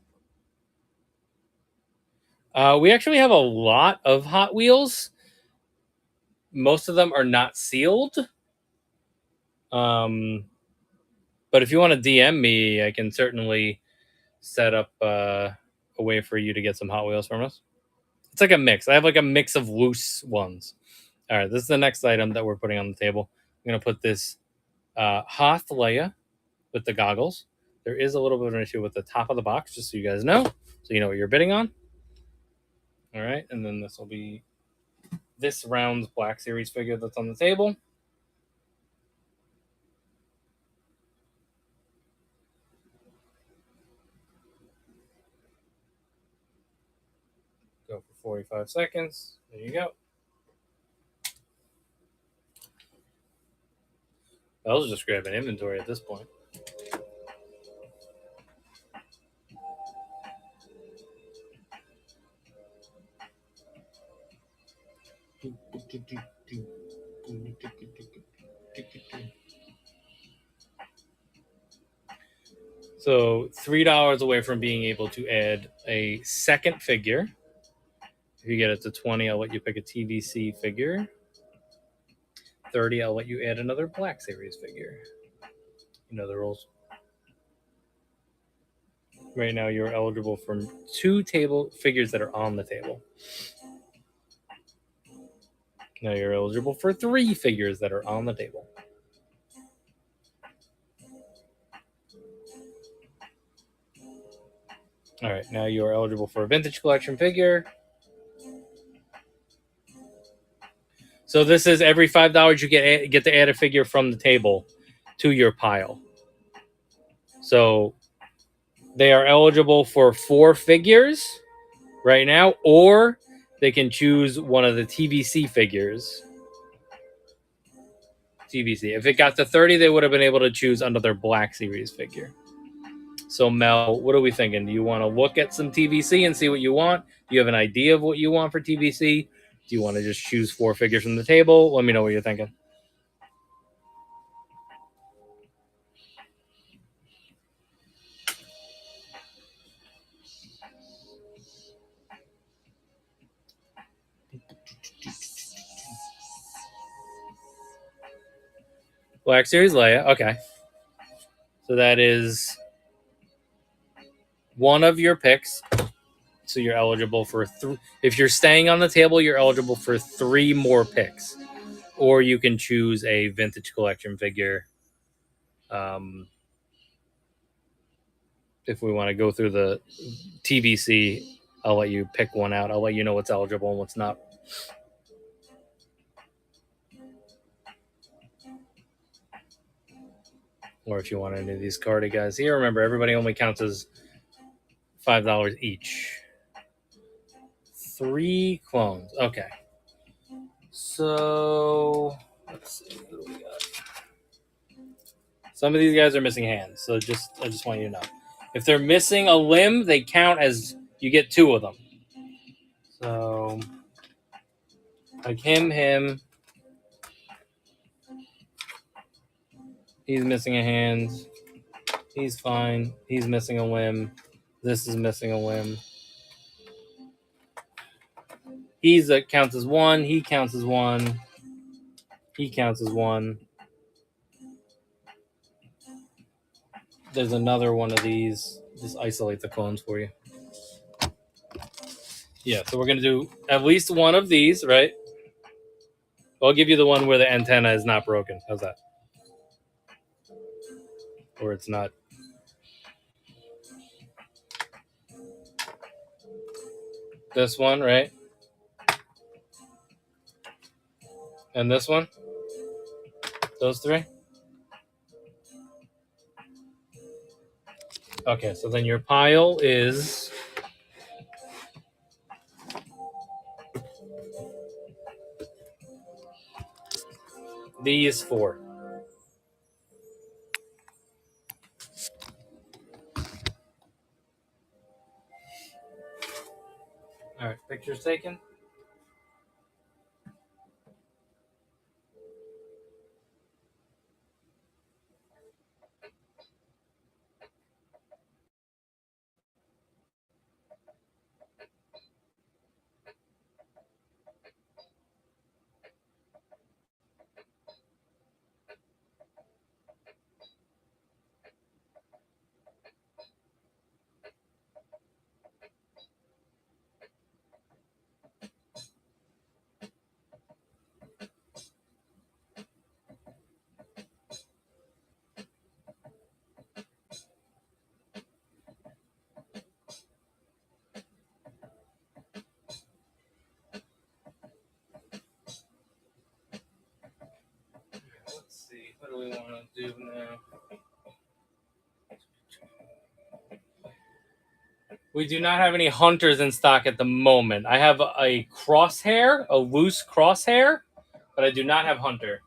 We actually have a lot of Hot Wheels. Most of them are not sealed. But if you want to DM me, I can certainly set up a way for you to get some Hot Wheels from us? It's like a mix. I have like a mix of loose ones. All right, this is the next item that we're putting on the table. I'm gonna put this Hoth Leia with the goggles. There is a little bit of an issue with the top of the box, just so you guys know, so you know what you're bidding on. All right, and then this will be this round's Black Series figure that's on the table. Go for 45 seconds. There you go. I was just grabbing inventory at this point. So $3 away from being able to add a second figure. If you get it to 20, I'll let you pick a TVC figure. 30, I'll let you add another Black Series figure. You know the rules. Right now, you're eligible for 2 table figures that are on the table. Now you're eligible for 3 figures that are on the table. All right, now you are eligible for a vintage collection figure. So this is every $5 you get to add a figure from the table to your pile. So they are eligible for 4 figures right now, or they can choose one of the TVC figures. TVC. If it got to 30, they would have been able to choose another Black Series figure. So Mel, what are we thinking? Do you want to look at some TVC and see what you want? Do you have an idea of what you want for TVC? Do you want to just choose 4 figures from the table? Let me know what you're thinking. Black Series Leia. Okay. So that is one of your picks. So you're eligible for if you're staying on the table, you're eligible for 3 more picks. Or you can choose a vintage collection figure. If we want to go through the TVC, I'll let you pick one out. I'll let you know what's eligible and what's not. Or if you want any of these carded guys here, remember everybody only counts as $5 each. 3 clones. Okay. So let's see who we got. Some of these guys are missing hands, so I just want you to know. If they're missing a limb, they count as you get 2 of them. So like him. He's missing a hand. He's fine. He's missing a limb. This is missing a limb. He's counts as 1. He counts as 1. He counts as 1. There's another one of these. Just isolate the clones for you. Yeah, so we're going to do at least one of these, right? I'll give you the one where the antenna is not broken. How's that? Or it's not. This one, right? And this one? Those 3? Okay, so then your pile is these 4. All right, pictures taken. What do we want to do now? We do not have any hunters in stock at the moment. I have a crosshair, a loose crosshair, but I do not have hunter.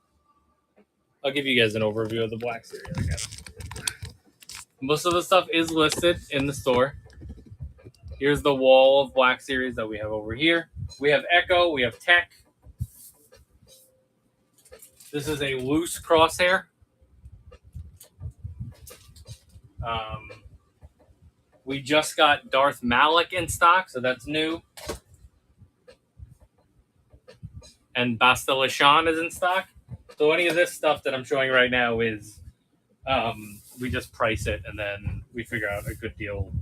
I'll give you guys an overview of the Black Series again. Most of the stuff is listed in the store. Here's the wall of Black Series that we have over here. We have Echo, we have Tech. This is a loose crosshair. We just got Darth Malik in stock, so that's new. And Bastilishan is in stock. So any of this stuff that I'm showing right now is we just price it and then we figure out a good deal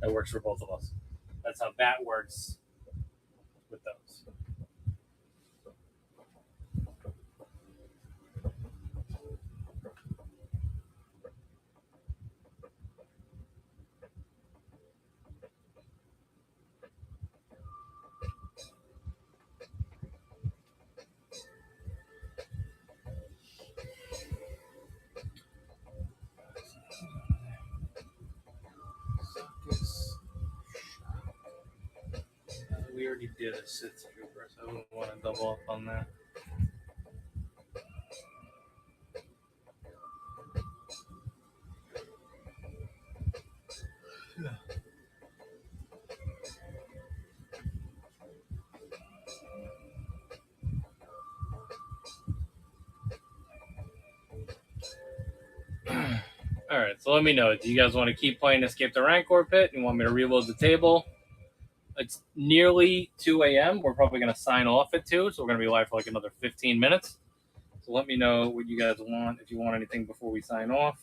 that works for both of us. That's how that works with those. We already did a Sith Trooper, so I wouldn't want to double up on that. All right, so let me know. Do you guys want to keep playing Escape the Rancor Pit and want me to reload the table? It's nearly 2 a.m. We're probably going to sign off at 2, so we're going to be live for like another 15 minutes. So let me know what you guys want, if you want anything before we sign off.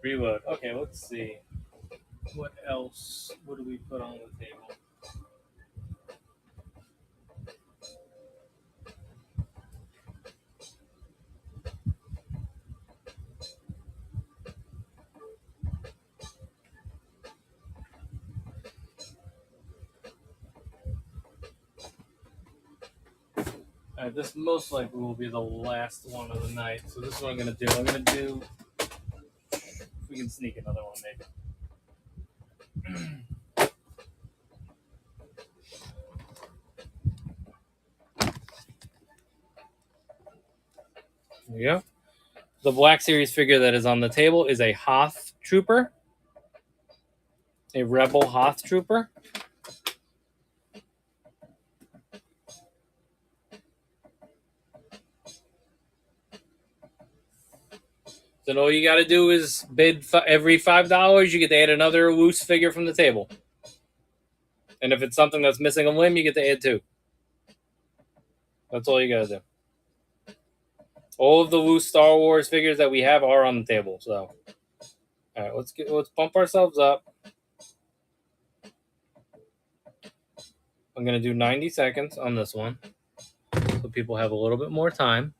Reload. Okay, let's see. What else? What do we put on the table? All right, this most likely will be the last one of the night. So this is what I'm going to do. I'm going to do... We can sneak another one, maybe. There you go. The Black Series figure that is on the table is a Hoth Trooper. A Rebel Hoth Trooper. Then all you got to do is bid every $5. You get to add another loose figure from the table. And if it's something that's missing a limb, you get to add 2. That's all you got to do. All of the loose Star Wars figures that we have are on the table. So, all right, let's bump ourselves up. I'm gonna do 90 seconds on this one, so people have a little bit more time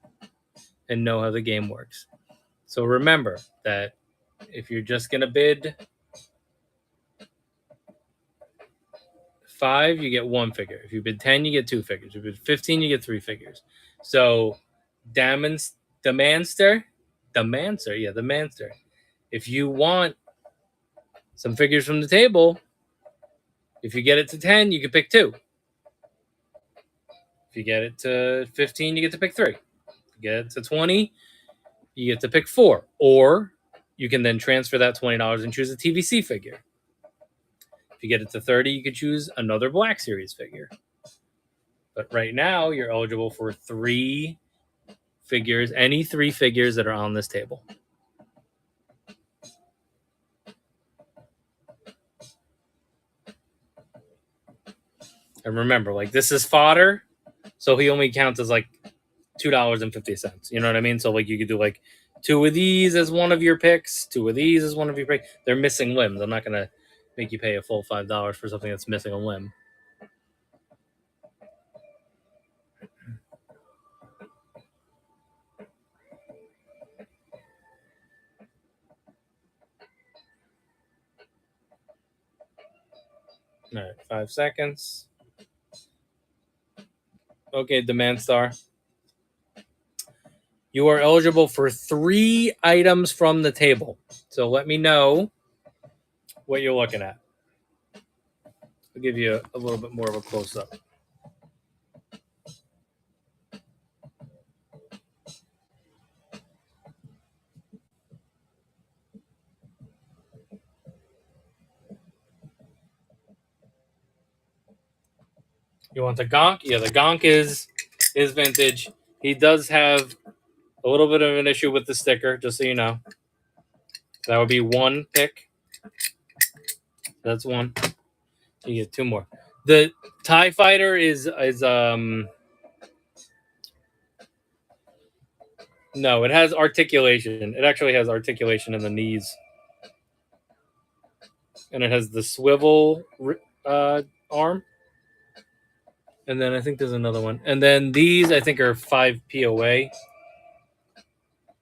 and know how the game works. So remember that if you're just gonna bid 5, you get 1 figure. If you bid 10, you get 2 figures. If you bid 15, you get 3 figures. So, the Manster. If you want some figures from the table, if you get it to 10, you can pick 2. If you get it to 15, you get to pick 3. If you get it to 20, you get to pick 4. Or you can then transfer that $20 and choose a TVC figure. If you get it to 30, you could choose another Black Series figure. But right now, you're eligible for 3 figures, any 3 figures that are on this table. And remember, like, this is fodder, so he only counts as like $2.50. You know what I mean? So like you could do like two of these as one of your picks, two of these as one of your picks. They're missing limbs. I'm not gonna make you pay a full $5 for something that's missing a limb. All right, 5 seconds. Okay, Demand Star. You are eligible for 3 items from the table. So let me know what you're looking at. I'll give you a little bit more of a close up. You want the Gonk? Yeah, the Gonk is vintage. He does have a little bit of an issue with the sticker, just so you know. That would be 1 pick. That's 1. You get 2 more. The TIE Fighter is no, it has articulation. It actually has articulation in the knees. And it has the swivel arm. And then I think there's another one. And then these I think are 5 POA.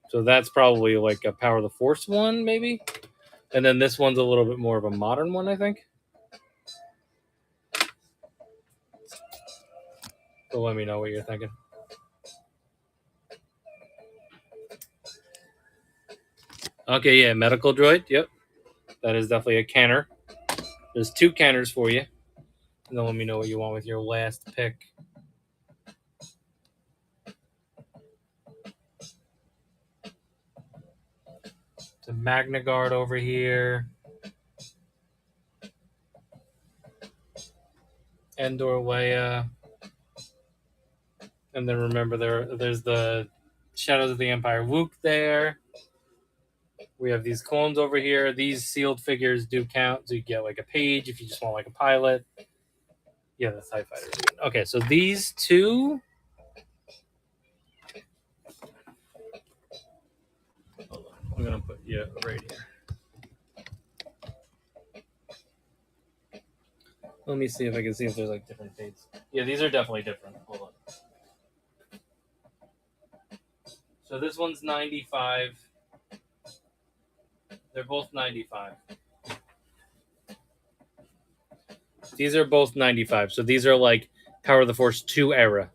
So that's probably like a Power of the Force one, maybe. And then this one's a little bit more of a modern one, I think. So let me know what you're thinking. Okay, yeah, medical droid. Yep. That is definitely a canner. There's 2 canners for you. And then let me know what you want with your last pick. The Magna Guard over here. Endor Leia. And then remember there's the Shadows of the Empire Luke there. We have these clones over here. These sealed figures do count. So you get like a page if you just want like a pilot. Yeah, the TIE Fighters. Okay, so these 2. Hold on. I'm going to put you right here. Let me see if I can see if there's like different dates. Yeah, these are definitely different. Hold on. So this one's 95. They're both 95. These are both 95. So these are like Power of the Force 2 era.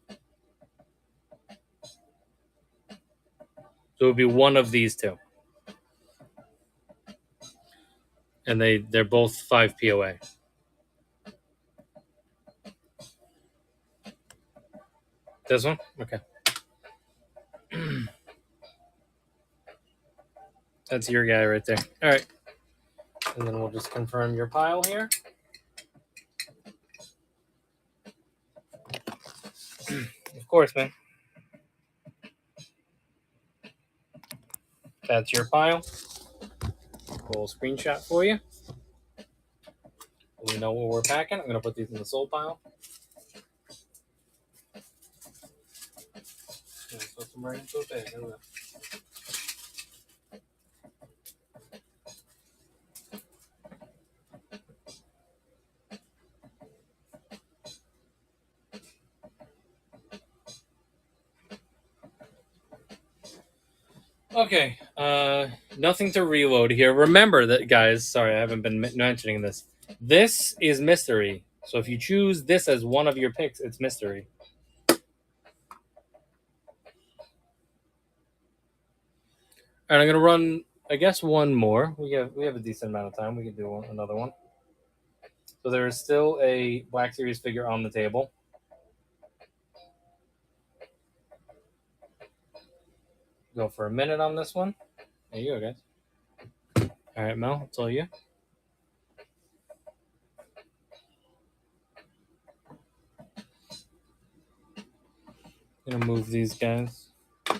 So it would be one of these 2. And they're both 5 POA. This one? Okay. That's your guy right there. All right. And then we'll just confirm your pile here. Of course, man. That's your pile. We'll screenshot for you. We know what we're packing. I'm going to put these in the soul pile. Put them right into a bag. Okay, nothing to reload here. Remember that, guys. Sorry, I haven't been mentioning this. This is mystery. So if you choose this as one of your picks, it's mystery. All right, I'm gonna run. I guess one more. We have a decent amount of time. We can do another one. So there is still a Black Series figure on the table. Go for a minute on this one. There you go, guys. All right, Mel, it's all you. I'm gonna move these guys.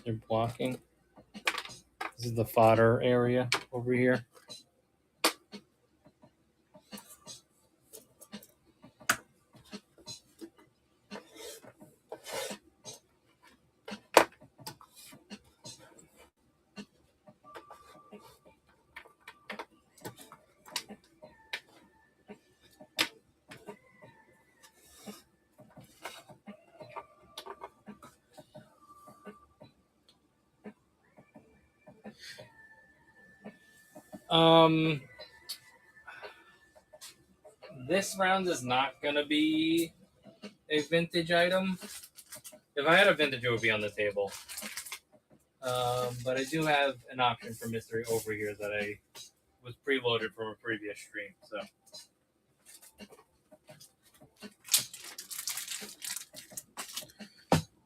They're blocking. This is the fodder area over here. This round is not gonna be a vintage item. If I had a vintage, it would be on the table. But I do have an option for mystery over here that I was preloaded from a previous stream. So,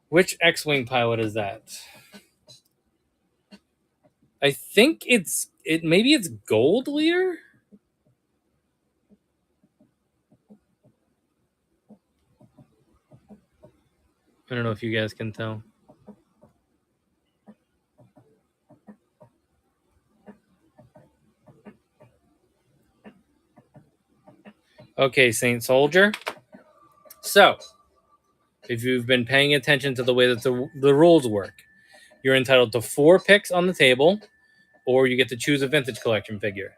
which X-wing pilot is that? I think maybe it's Gold Leader. I don't know if you guys can tell. Okay, Saint Soldier. So, if you've been paying attention to the way that the rules work, you're entitled to 4 picks on the table, or you get to choose a vintage collection figure.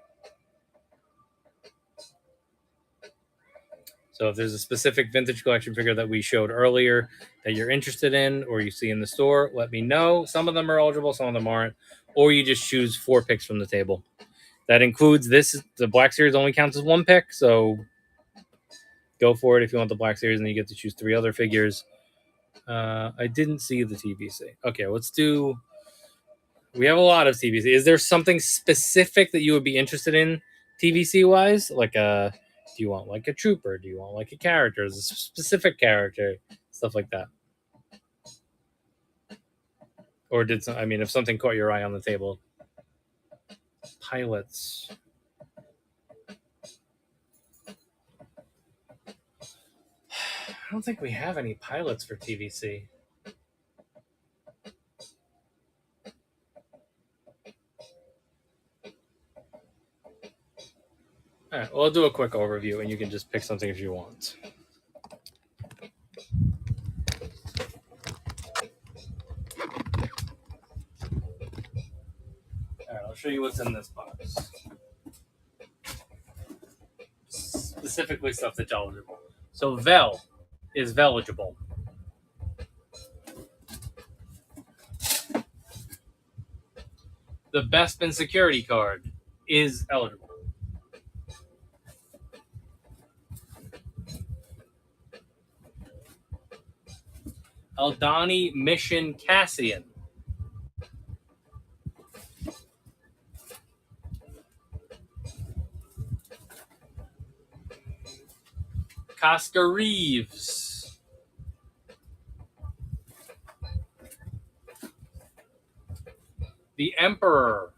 So if there's a specific vintage collection figure that we showed earlier that you're interested in or you see in the store, let me know. Some of them are eligible, some of them aren't. Or you just choose 4 picks from the table. That includes this. The Black Series only counts as 1 pick, so go for it if you want the Black Series, and you get to choose 3 other figures. I didn't see the TVC. Okay, let's do... We have a lot of TVC. Is there something specific that you would be interested in TVC-wise? Like a... Do you want like a trooper? Do you want like a character? Is a specific character? Stuff like that. Or if something caught your eye on the table. Pilots. I don't think we have any pilots for TVC. All right, well, I'll do a quick overview, and you can just pick something if you want. All right, I'll show you what's in this box. Specifically stuff that's eligible. So Vel is veligible. The Bespin security card is eligible. Aldani Mission Cassian. Casca Reeves. The Emperor.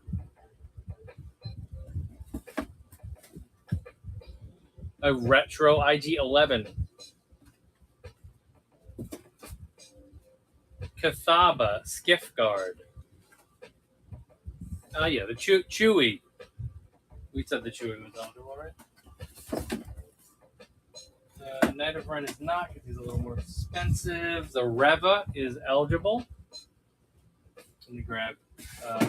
A retro IG-11. Cathaba Skiff Guard. Oh yeah, the Chewie. We said the Chewie was eligible, right? Knight of Ren is not because he's a little more expensive. The Reva is eligible. Let me grab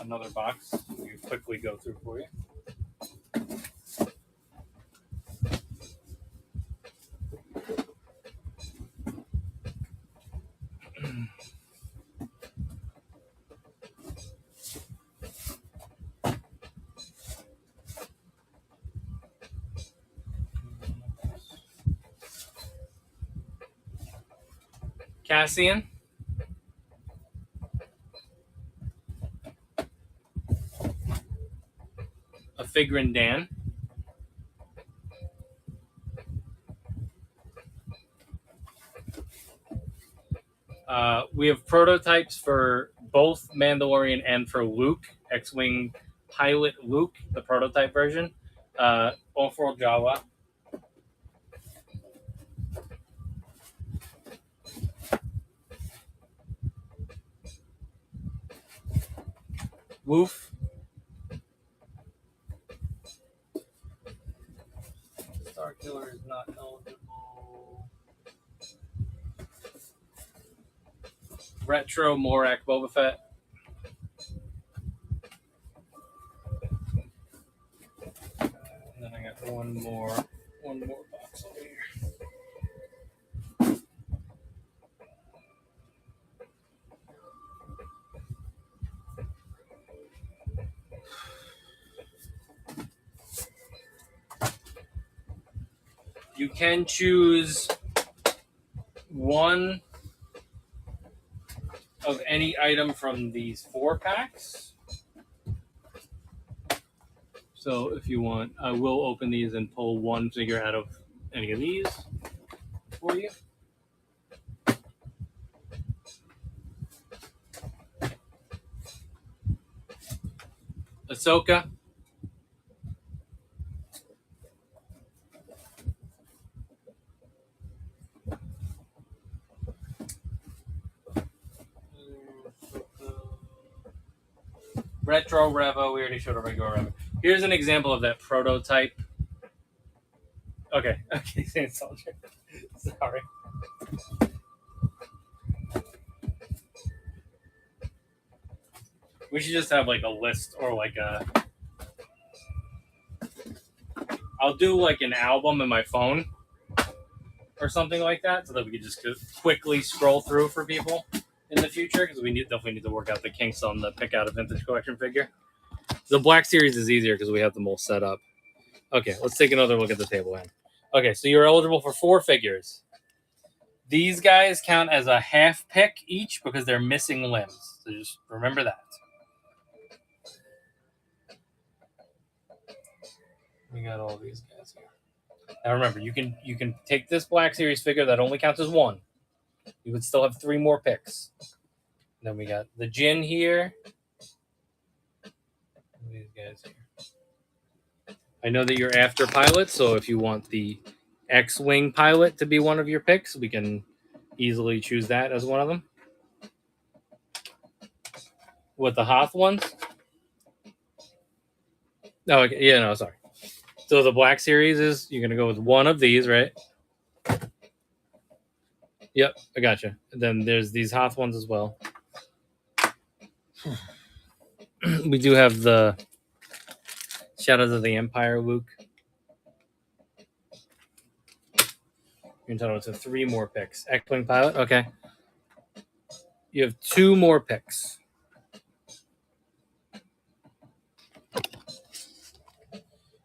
another box. We can quickly go through for you. Cassian. A Figrin Dan. We have prototypes for both Mandalorian and for Luke, X-Wing pilot Luke, the prototype version. Ophir Jawa. Woof. Star Killer is not eligible. Retro Morak Boba Fett. And then I got one more box over here. You can choose one of any item from these 4 packs. So if you want, I will open these and pull one figure out of any of these for you. Ahsoka. Retro Revo. We already showed a regular Revo. Here's an example of that prototype. Okay. Sand Soldier. Sorry. We should just have like a list or like a. I'll do like an album in my phone or something like that, so that we could just quickly scroll through for people in the future, because we definitely need to work out the kinks on the pick out a vintage collection figure. The Black Series is easier because we have them all set up. Okay, let's take another look at the table then. Okay, so you're eligible for 4 figures. These guys count as a half pick each because they're missing limbs. So just remember that. We got all these guys here. Now remember, you can take this Black Series figure that only counts as 1. You would still have 3 more picks. Then we got the Jin here. These guys here. I know that you're after pilots, so if you want the X-Wing pilot to be one of your picks, we can easily choose that as one of them. What, the Hoth ones? Oh, okay. Yeah, no, sorry. So the Black Series is, you're going to go with one of these, right? Yep, I gotcha. And then there's these Hoth ones as well. We do have the Shadows of the Empire Luke. You're entitled to 3 more picks. X-Wing pilot, okay. You have 2 more picks.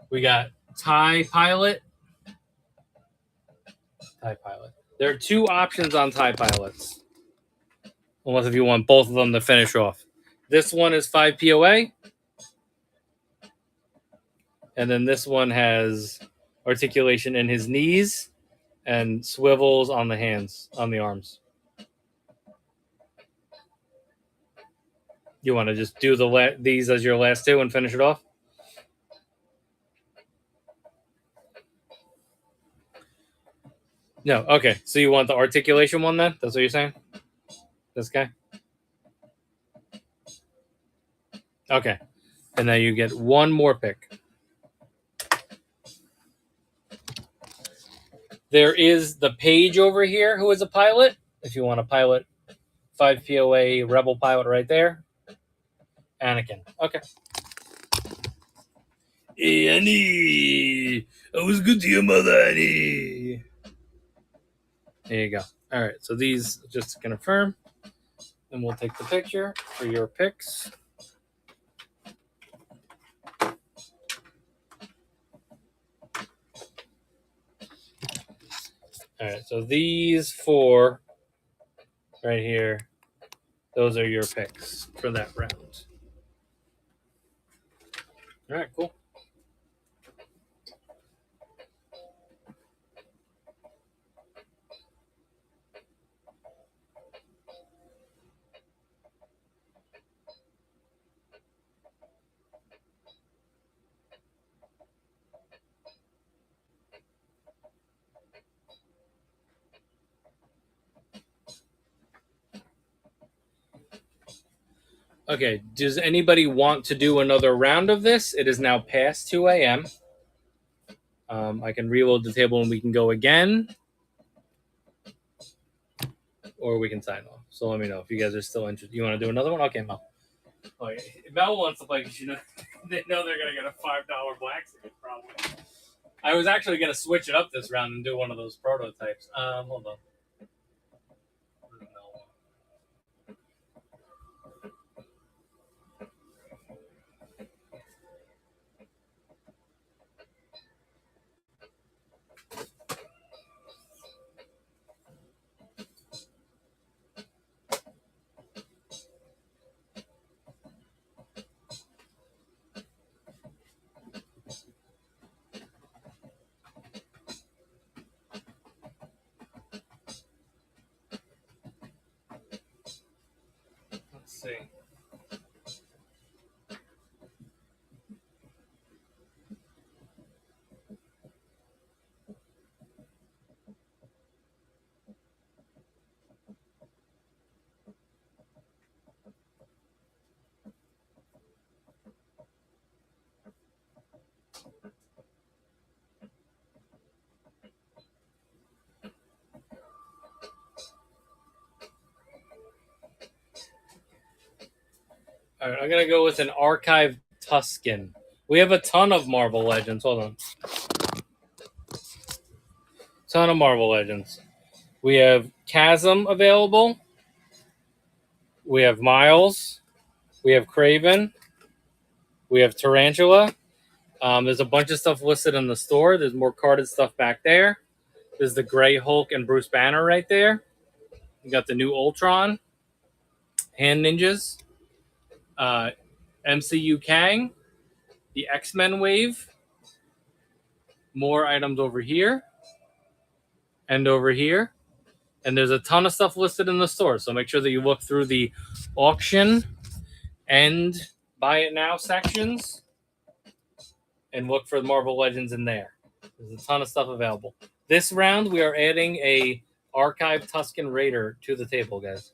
We got TIE pilot. TIE pilot. There are 2 options on TIE pilots. Unless if you want both of them to finish off. This one is 5 POA. And then this one has articulation in his knees and swivels on the hands, on the arms. You want to just do these as your last 2 and finish it off? No. Okay. So you want the articulation one then? That's what you're saying? This guy? Okay. And now you get 1 more pick. There is the Page over here who is a pilot. If you want to pilot 5 POA Rebel pilot right there. Anakin. Okay. Hey, Annie. I was good to your mother, Annie. There you go. All right. So these, just to confirm, and we'll take the picture for your picks. All right. So these 4 right here, those are your picks for that round. All right. Cool. Okay, does anybody want to do another round of this? It is now past 2 a.m. I can reload the table and we can go again. Or we can sign off. So let me know if you guys are still interested. You want to do another one? Okay, Mel. Okay. Mel wants to play because they know they're going to get a $5 Black Series, probably. I was actually going to switch it up this round and do one of those prototypes. Hold on. see. All right, I'm gonna go with an archive Tuscan. We have a ton of Marvel Legends. Hold on, ton of Marvel Legends. We have Chasm available. We have Miles. We have Craven. We have Tarantula. There's a bunch of stuff listed in the store. There's more carded stuff back there. There's the Gray Hulk and Bruce Banner right there. You got the new Ultron, Hand Ninjas, MCU Kang, the X-Men wave. More items over here and over here. And there's a ton of stuff listed in the store. So make sure that you look through the auction and buy it now sections and look for the Marvel Legends in there. There's a ton of stuff available. This round, we are adding a Archive Tuscan Raider to the table, guys.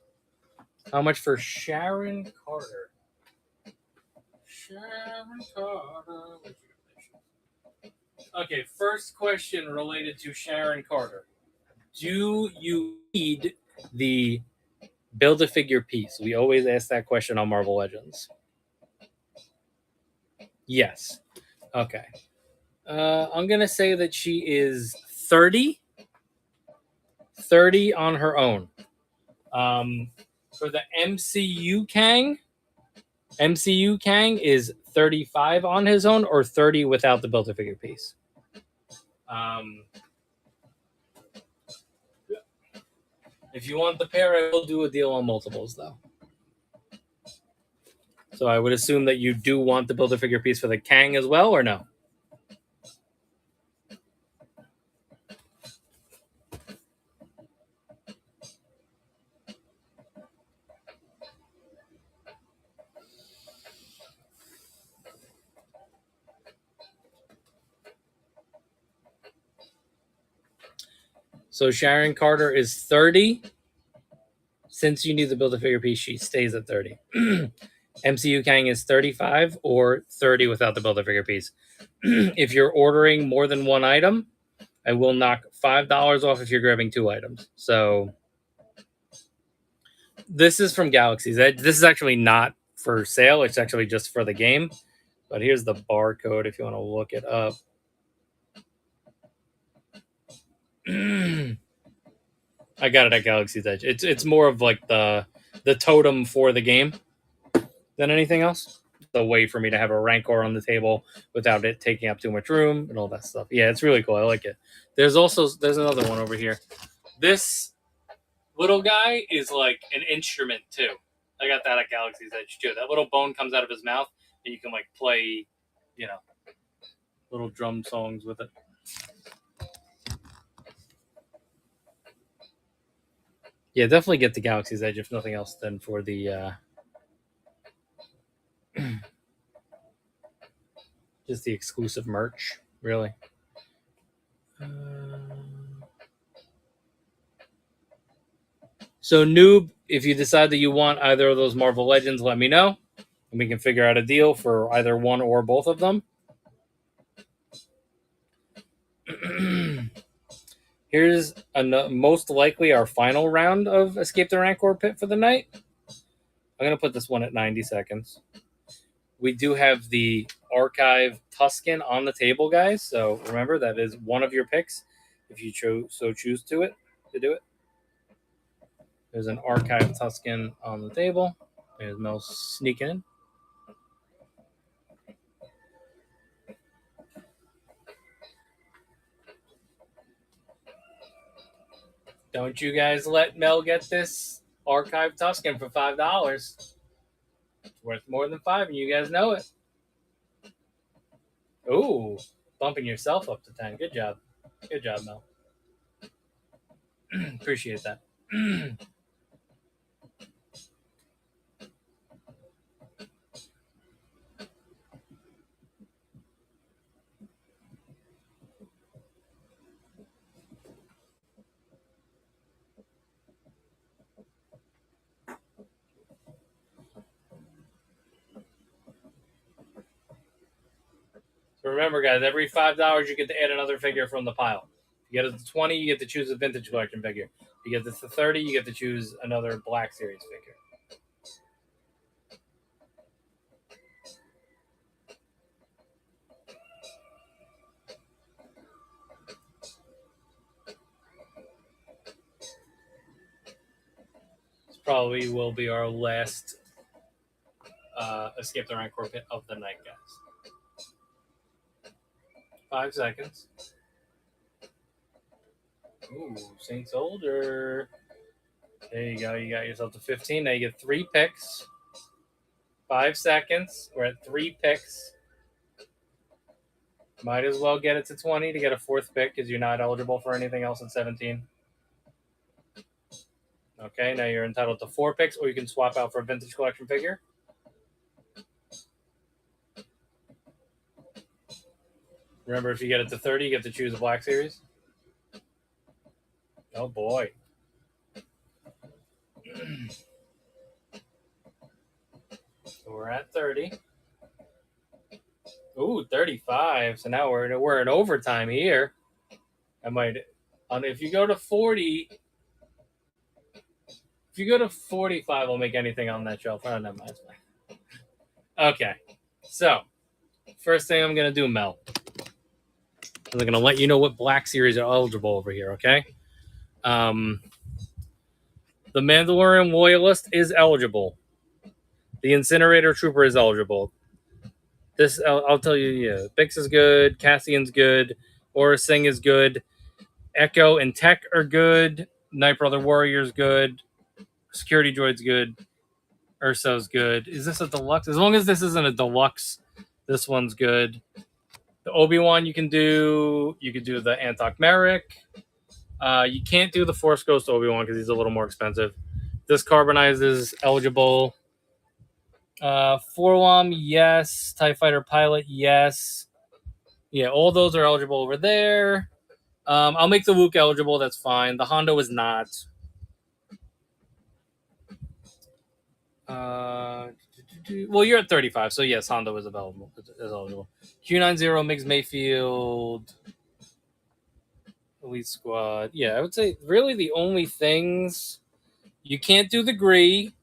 How much for Sharon Carter? Sharon Carter. Okay, first question related to Sharon Carter. Do you need the Build-A-Figure piece? We always ask that question on Marvel Legends. Yes. Okay. I'm going to say that she is 30. 30 on her own. For the MCU Kang is 35 on his own or 30 without the Build-A-Figure piece. If you want the pair, I will do a deal on multiples, though. So I would assume that you do want the Build-A-Figure piece for the Kang as well, or no? So Sharon Carter is 30. Since you need the Build-A-Figure piece, she stays at 30. MCU Kang is 35 or 30 without the Build-A-Figure piece. If you're ordering more than one item, I will knock $5 off if you're grabbing two items. So this is from Galaxy's Edge. This is actually not for sale. It's actually just for the game. But here's the barcode if you want to look it up. I got it at Galaxy's Edge. It's more of like the totem for the game than anything else. The way for me to have a Rancor on the table without it taking up too much room and all that stuff. Yeah, it's really cool. I like it. There's another one over here. This little guy is like an instrument too. I got that at Galaxy's Edge too. That little bone comes out of his mouth and you can like play, little drum songs with it. Yeah, definitely get the Galaxy's Edge if nothing else than for the just the exclusive merch, really. So, Noob, if you decide that you want either of those Marvel Legends, let me know, and we can figure out a deal for either one or both of them. Here's most likely our final round of Escape the Rancor Pit for the night. I'm going to put this one at 90 seconds. We do have the Archive Tuscan on the table, guys. So remember, that is one of your picks if you choose to do it. There's an Archive Tuscan on the table. There's Mel sneaking in. Don't you guys let Mel get this Archive Tuscan for $5. It's worth more than $5, and you guys know it. Ooh, bumping yourself up to 10. Good job. Good job, Mel. Appreciate that. Remember, guys, every $5 you get to add another figure from the pile. If you get it to 20, you get to choose a vintage collection figure. If you get this to 30, you get to choose another Black Series figure. This probably will be our last Escape the Rancor pit of the night, guys. 5 seconds. Ooh, Saint Soldier. There you go. You got yourself to 15. Now you get 3 picks. 5 seconds. We're at 3 picks. Might as well get it to 20 to get a 4th pick because you're not eligible for anything else at 17. Okay, now you're entitled to 4 picks, or you can swap out for a vintage collection figure. Remember, if you get it to 30, you get to choose a Black Series. Oh, boy. So we're at 30. Ooh, 35. So now we're in overtime here. I might, if you go to 40, if you go to 45, I'll make anything on that shelf. Oh, never mind. Okay. So, first thing I'm going to do, Mel, is I'm going to let you know what Black Series are eligible over here, okay? The Mandalorian Loyalist is eligible. The Incinerator Trooper is eligible. This, I'll tell you, yeah, Figz is good, Cassian's good, Aura Singh is good, Echo and Tech are good, Night Brother Warrior's good, Security Droid's good, Urso's good. Is this a deluxe? As long as this isn't a deluxe, this one's good. The Obi-Wan you could do the Antok Merrick. You can't do the Force Ghost Obi-Wan because he's a little more expensive. This Carbonize is eligible. Forwam, yes. TIE Fighter Pilot, yes. Yeah, all those are eligible over there. I'll make the Luke eligible. That's fine. The Hondo is not. Well, you're at 35, so yes, Hondo is available. Is eligible. Q90 Migs Mayfield, Elite Squad. Yeah, I would say really the only things you can't do the Gree.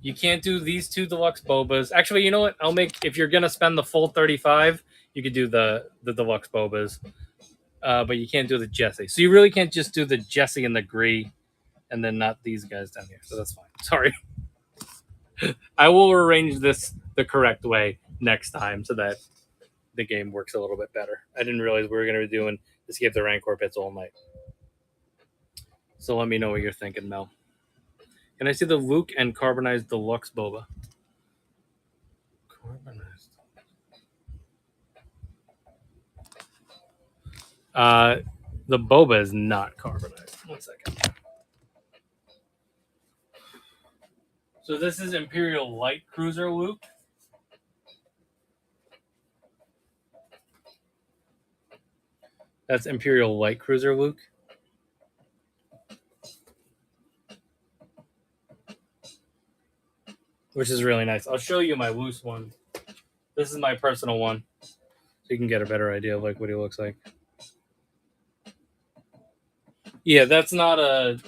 You can't do these 2 deluxe Bobas. Actually, you know what? I'll make, if you're gonna spend the full 35, you could do the deluxe Bobas. But you can't do the Jesse. So you really can't just do the Jesse and the Gree and then not these guys down here. So that's fine. Sorry. I will arrange this the correct way next time so that the game works a little bit better. I didn't realize we were going to be doing Escape the Rancor pits all night. So let me know what you're thinking, Mel. Can I see the Luke and Carbonized Deluxe Boba? Carbonized. The Boba is not carbonized. 1 second. So this is Imperial Light Cruiser Luke. That's Imperial Light Cruiser Luke. Which is really nice. I'll show you my loose one. This is my personal one. So you can get a better idea of like what he looks like. Yeah, that's not a...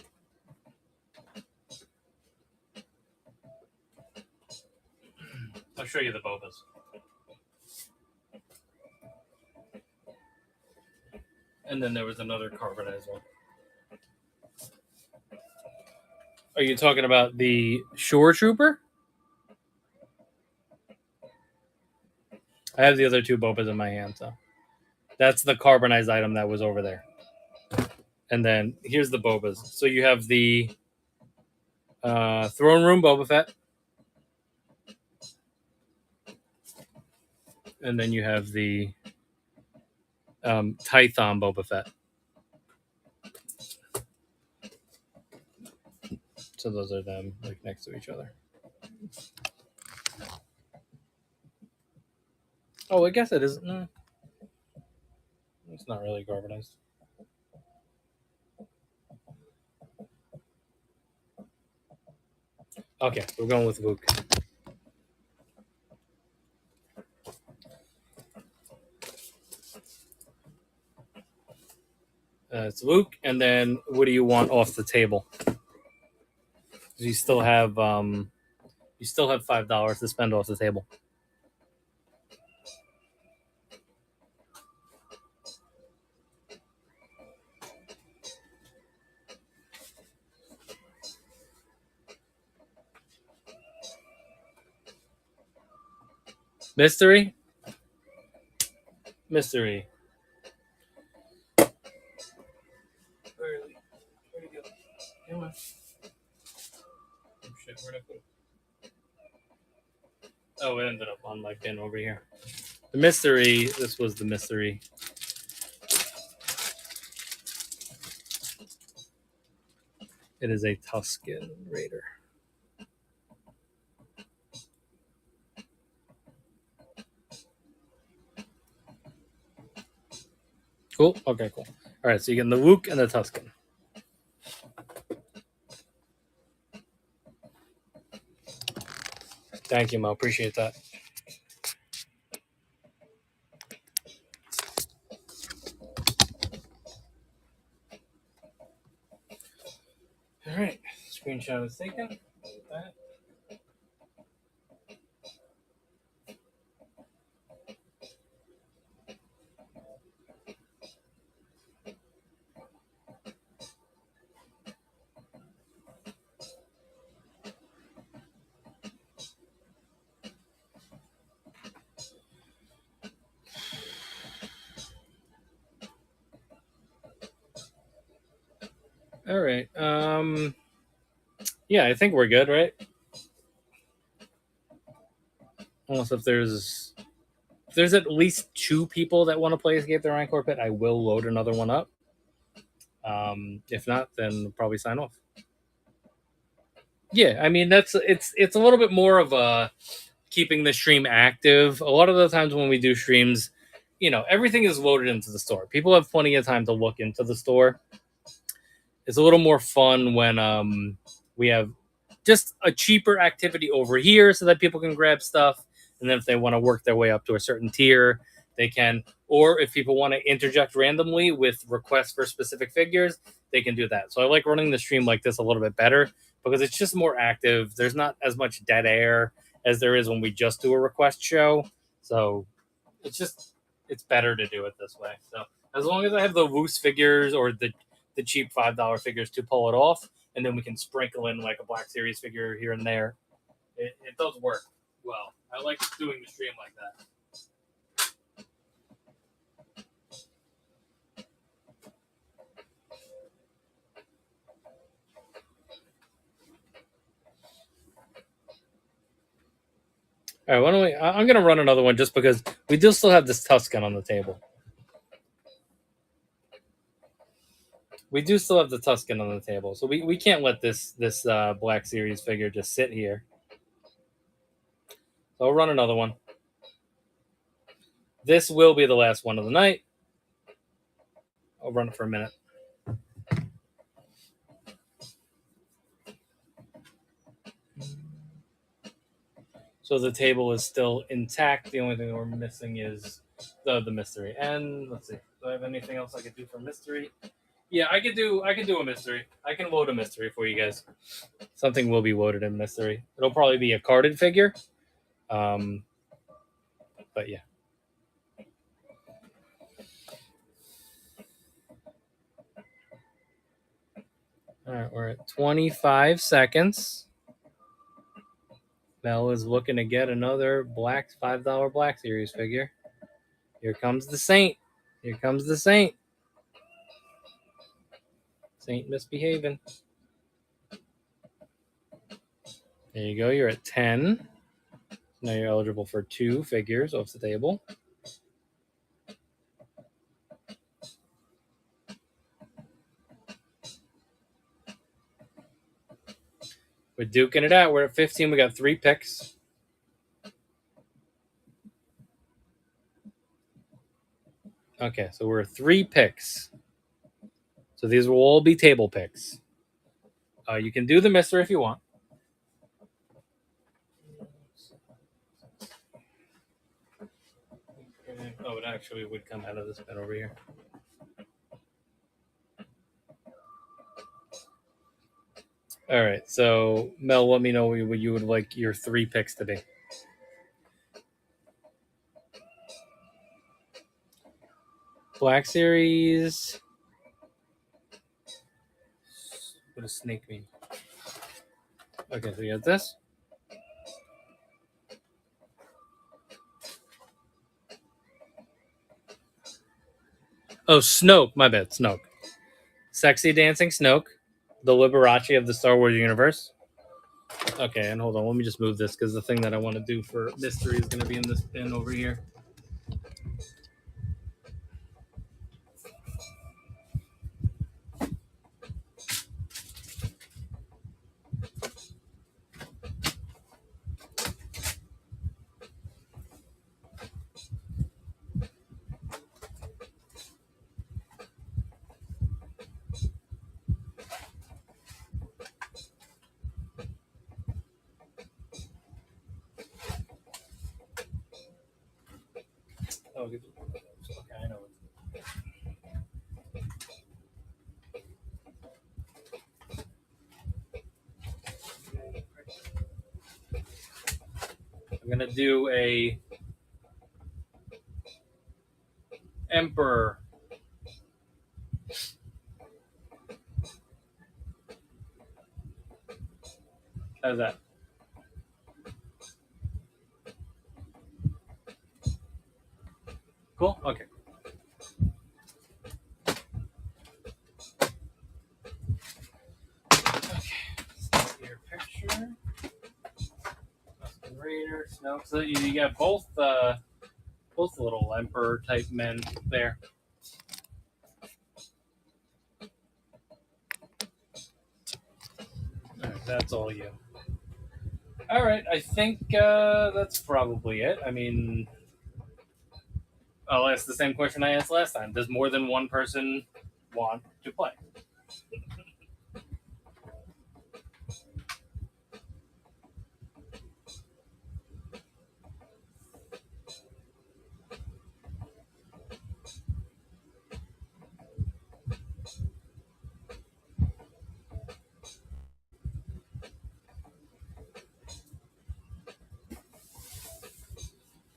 I'll show you the Bobas. And then there was another carbonized one. Are you talking about the Shore Trooper? I have the other 2 Bobas in my hand, so that's the carbonized item that was over there. And then here's the Bobas. So you have the Throne Room Boba Fett. And then you have the Tython Boba Fett. So those are them like next to each other. Oh, I guess it isn't. No. It's not really carbonized. Okay, we're going with Luke. It's Luke, and then what do you want off the table? You still have $5 to spend off the table. Mystery. Where'd he go? Come on. Oh, shit, where'd I put it? Oh, it ended up on my bin over here. The mystery. This was the mystery. It is a Tuscan Raider. Cool. Okay, cool. All right, so you get the Wook and the Tuscan. Thank you, Mo. Appreciate that. All right, screenshot is taken. That. All right. Yeah, I think we're good, right? Unless if there's at least 2 people that want to play Escape the Rancor Pit, I will load another one up. If not, then we'll probably sign off. Yeah, I mean it's a little bit more of a keeping the stream active. A lot of the times when we do streams, everything is loaded into the store. People have plenty of time to look into the store. It's a little more fun when we have just a cheaper activity over here so that people can grab stuff. And then if they want to work their way up to a certain tier, they can. Or if people want to interject randomly with requests for specific figures, they can do that. So I like running the stream like this a little bit better because it's just more active. There's not as much dead air as there is when we just do a request show. So it's better to do it this way. So as long as I have the loose figures or the cheap $5 figures to pull it off, and then we can sprinkle in like a Black Series figure here and there. It does work well. I like doing the stream like that. All right, why don't we? I'm gonna run another one just because we do still have this Tuscan on the table. We do still have the Tuscan on the table, so we can't let this Black Series figure just sit here. So I'll run another one. This will be the last one of the night. I'll run it for a minute. So the table is still intact. The only thing that we're missing is the mystery. And let's see, do I have anything else I could do for mystery? Yeah, I could do a mystery. I can load a mystery for you guys. Something will be loaded in mystery. It'll probably be a carded figure. But yeah. All right, we're at 25 seconds. Mel is looking to get another $5 Black Series figure. Here comes the Saint. Here comes the Saint. Saint misbehaving. There you go. You're at 10. Now you're eligible for 2 figures off the table. We're duking it out. We're at 15. We got 3 picks. Okay, so we're 3 picks. So these will all be table picks. You can do the mystery if you want. Oh, it actually would come out of this bin over here. All right. So Mel, let me know what you would like your 3 picks to be. Black Series. What does snake mean? Okay, so you got this. Oh, Snoke. My bad. Snoke. Sexy dancing Snoke. The Liberace of the Star Wars universe. Okay, and hold on. Let me just move this because the thing that I want to do for mystery is going to be in this bin over here. Oh, okay, I know. I'm gonna do a Emperor. How's that? Cool. Okay. Your picture. Austin Raider, Snoke. So you got both little Emperor type men there. All right, that's all you. All right, I think that's probably it. I mean, I'll ask the same question I asked last time. Does more than one person want to play?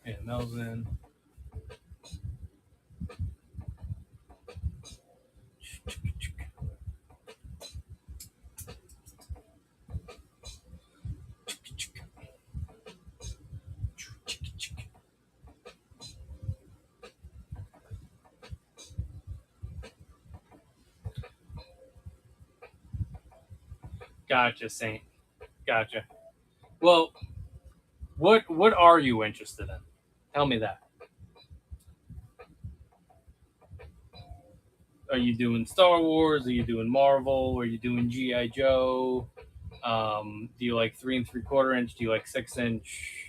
Yeah, Melvin. Gotcha, Saint. Gotcha. Well, what are you interested in? Tell me that. Are you doing Star Wars? Are you doing Marvel? Are you doing GI Joe? Do you like 3 3/4 inch? Do you like 6 inch?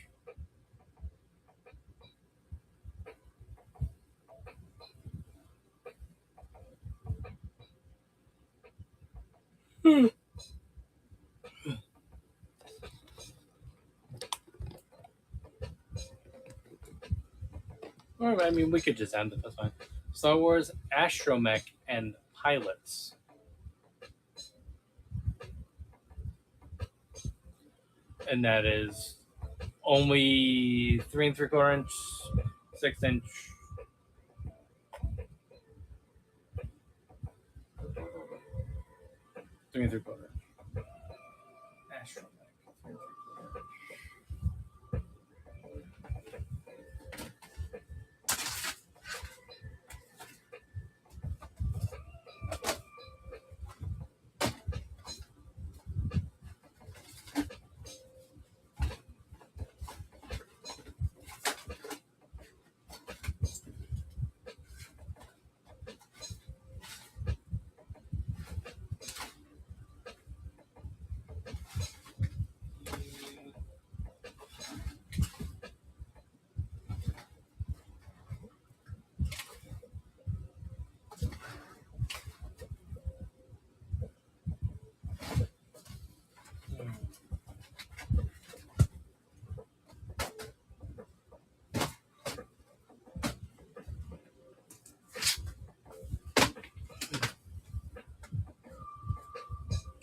Or I mean, we could just end it. That's fine. Star Wars, Astromech, and Pilots, and that is only 3 3/4 inch, 6 inch. 3 3/4 inch. Astromech.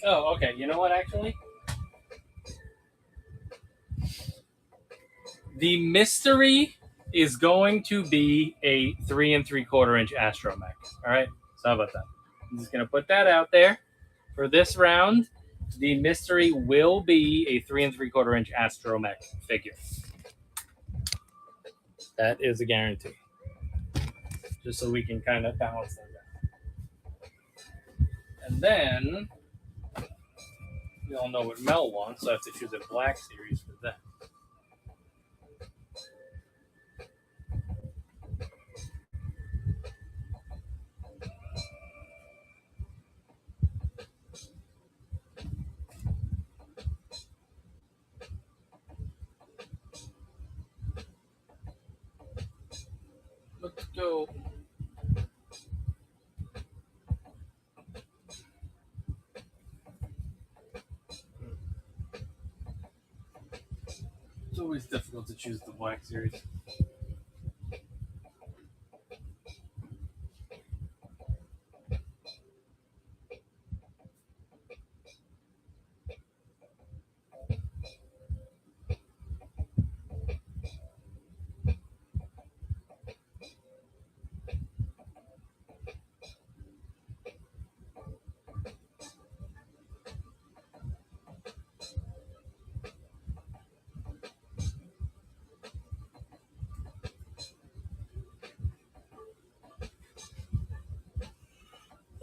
Oh, okay. You know what? Actually, the mystery is going to be a 3 3/4 inch astromech. All right. So how about that? I'm just gonna put that out there for this round. The mystery will be a 3 3/4 inch astromech figure. That is a guarantee. Just so we can kind of balance things out. And then we all know what Mel wants, so I have to choose a black series for that. Let's go. It's always difficult to choose the black series.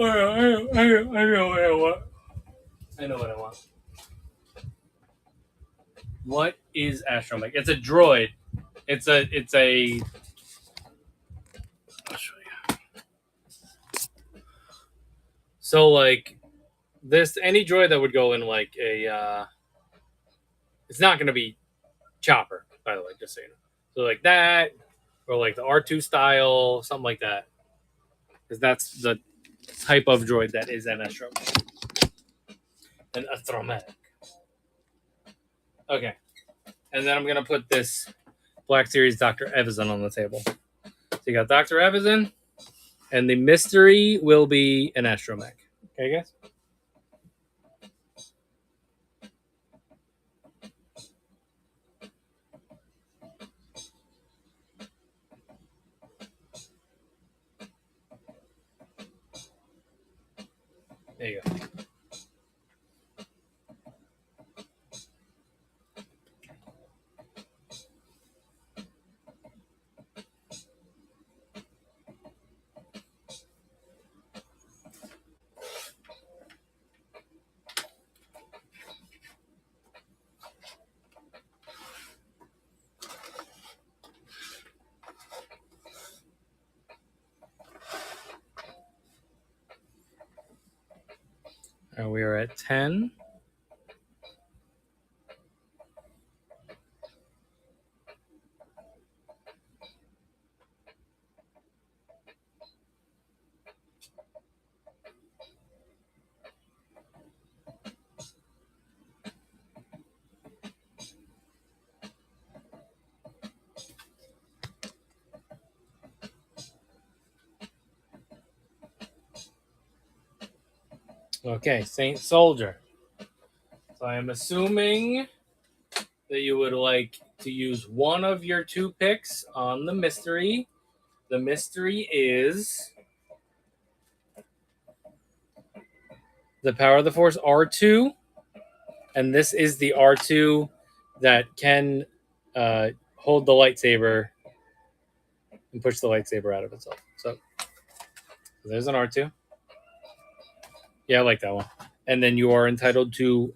I know what I want. I know what I want. What is astromech? It's a droid. It's a. I'll show you. So like this, any droid that would go in like a. It's not going to be Chopper, by the way, just so you know. So like that, or like the R2 style, something like that, because that's the type of droid that is an astromech. An astromech. Okay, and then I'm gonna put this Black Series Dr. Evison on the table. So you got Dr. Evison, and the mystery will be an astromech. Okay, guys. There you go. And we are at 10. Okay, Saint Soldier. So I am assuming that you would like to use one of your two picks on the mystery. The mystery is the Power of the Force R2, and this is the R2 that can hold the lightsaber and push the lightsaber out of itself. So there's an R2. Yeah, I like that one. And then you are entitled to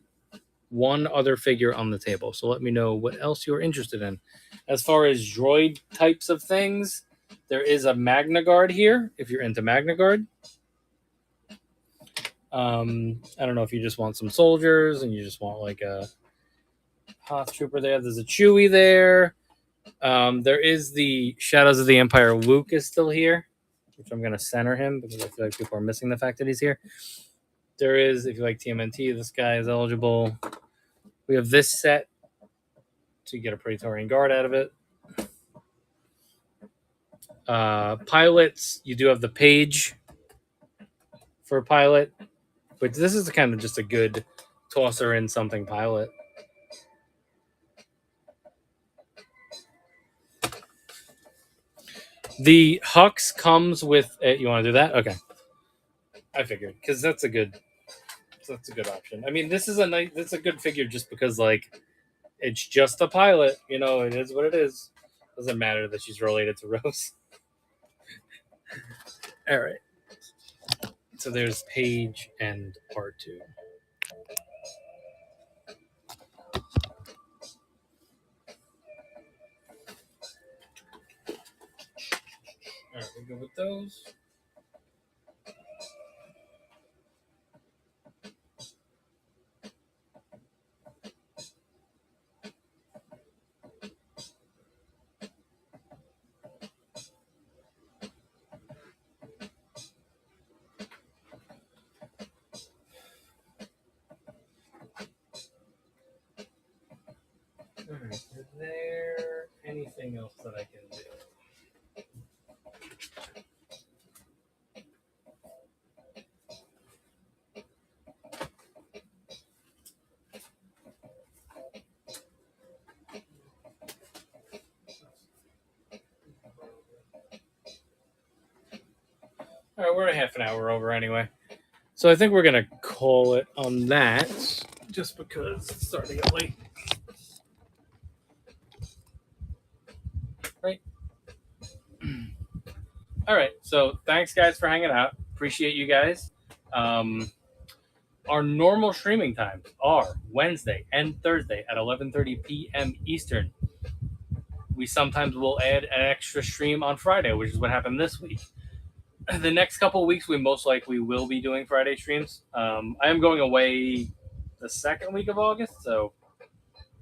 one other figure on the table. So let me know what else you're interested in. As far as droid types of things, there is a Magna Guard here, if you're into Magna Guard. I don't know if you just want some soldiers and you just want like a Hoth Trooper there. There's a Chewie there. There is the Shadows of the Empire. Luke is still here, which I'm going to center him because I feel like people are missing the fact that he's here. There is, if you like TMNT, this guy is eligible. We have this set to get a Praetorian Guard out of it. Pilots, you do have the Page for a pilot. But this is kind of just a good tosser in something pilot. The Hux comes with it. You want to do that? Okay. I figured because that's a good option. I mean, this is a nice, that's a good figure just because like it's just a pilot. You know, it is what it is. Doesn't matter that she's related to Rose. All right. So there's Paige and R2. All right, we'll go with those. All right. Is there anything else that I can do? All right, we're a half an hour over anyway. So I think we're going to call it on that just because it's starting to get late. Right. All right. So thanks, guys, for hanging out. Appreciate you guys. Our normal streaming times are Wednesday and Thursday at 11:30 p.m. Eastern. We sometimes will add an extra stream on Friday, which is what happened this week. The next couple of weeks, we most likely will be doing Friday streams. I am going away the second week of August, so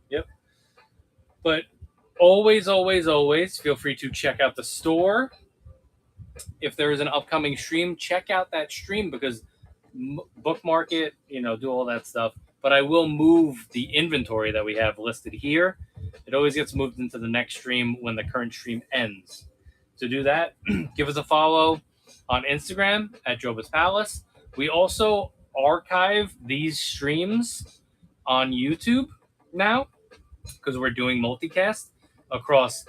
yep. But always, always, always feel free to check out the store. If there is an upcoming stream, check out that stream because bookmark it, do all that stuff. But I will move the inventory that we have listed here. It always gets moved into the next stream when the current stream ends. To do that, give us a follow on Instagram at Joba's Palace. We also archive these streams on YouTube now because we're doing multicast across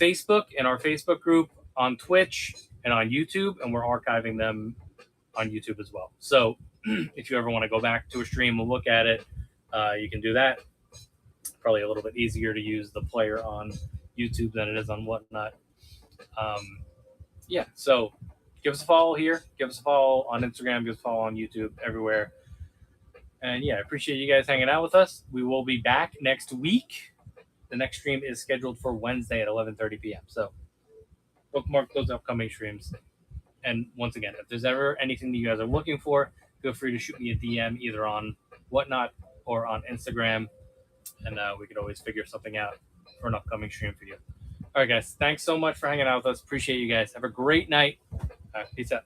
Facebook in our Facebook group, on Twitch, and on YouTube, and we're archiving them on YouTube as well. So if you ever want to go back to a stream and look at it, you can do that. Probably a little bit easier to use the player on YouTube than it is on Whatnot. Yeah, so give us a follow here. Give us a follow on Instagram. Give us a follow on YouTube, everywhere. And yeah, I appreciate you guys hanging out with us. We will be back next week. The next stream is scheduled for Wednesday at 11:30 p.m. So bookmark those upcoming streams. And once again, if there's ever anything that you guys are looking for, feel free to shoot me a DM either on Whatnot or on Instagram, and we could always figure something out for an upcoming stream for you. All right, guys. Thanks so much for hanging out with us. Appreciate you guys. Have a great night. Peace out.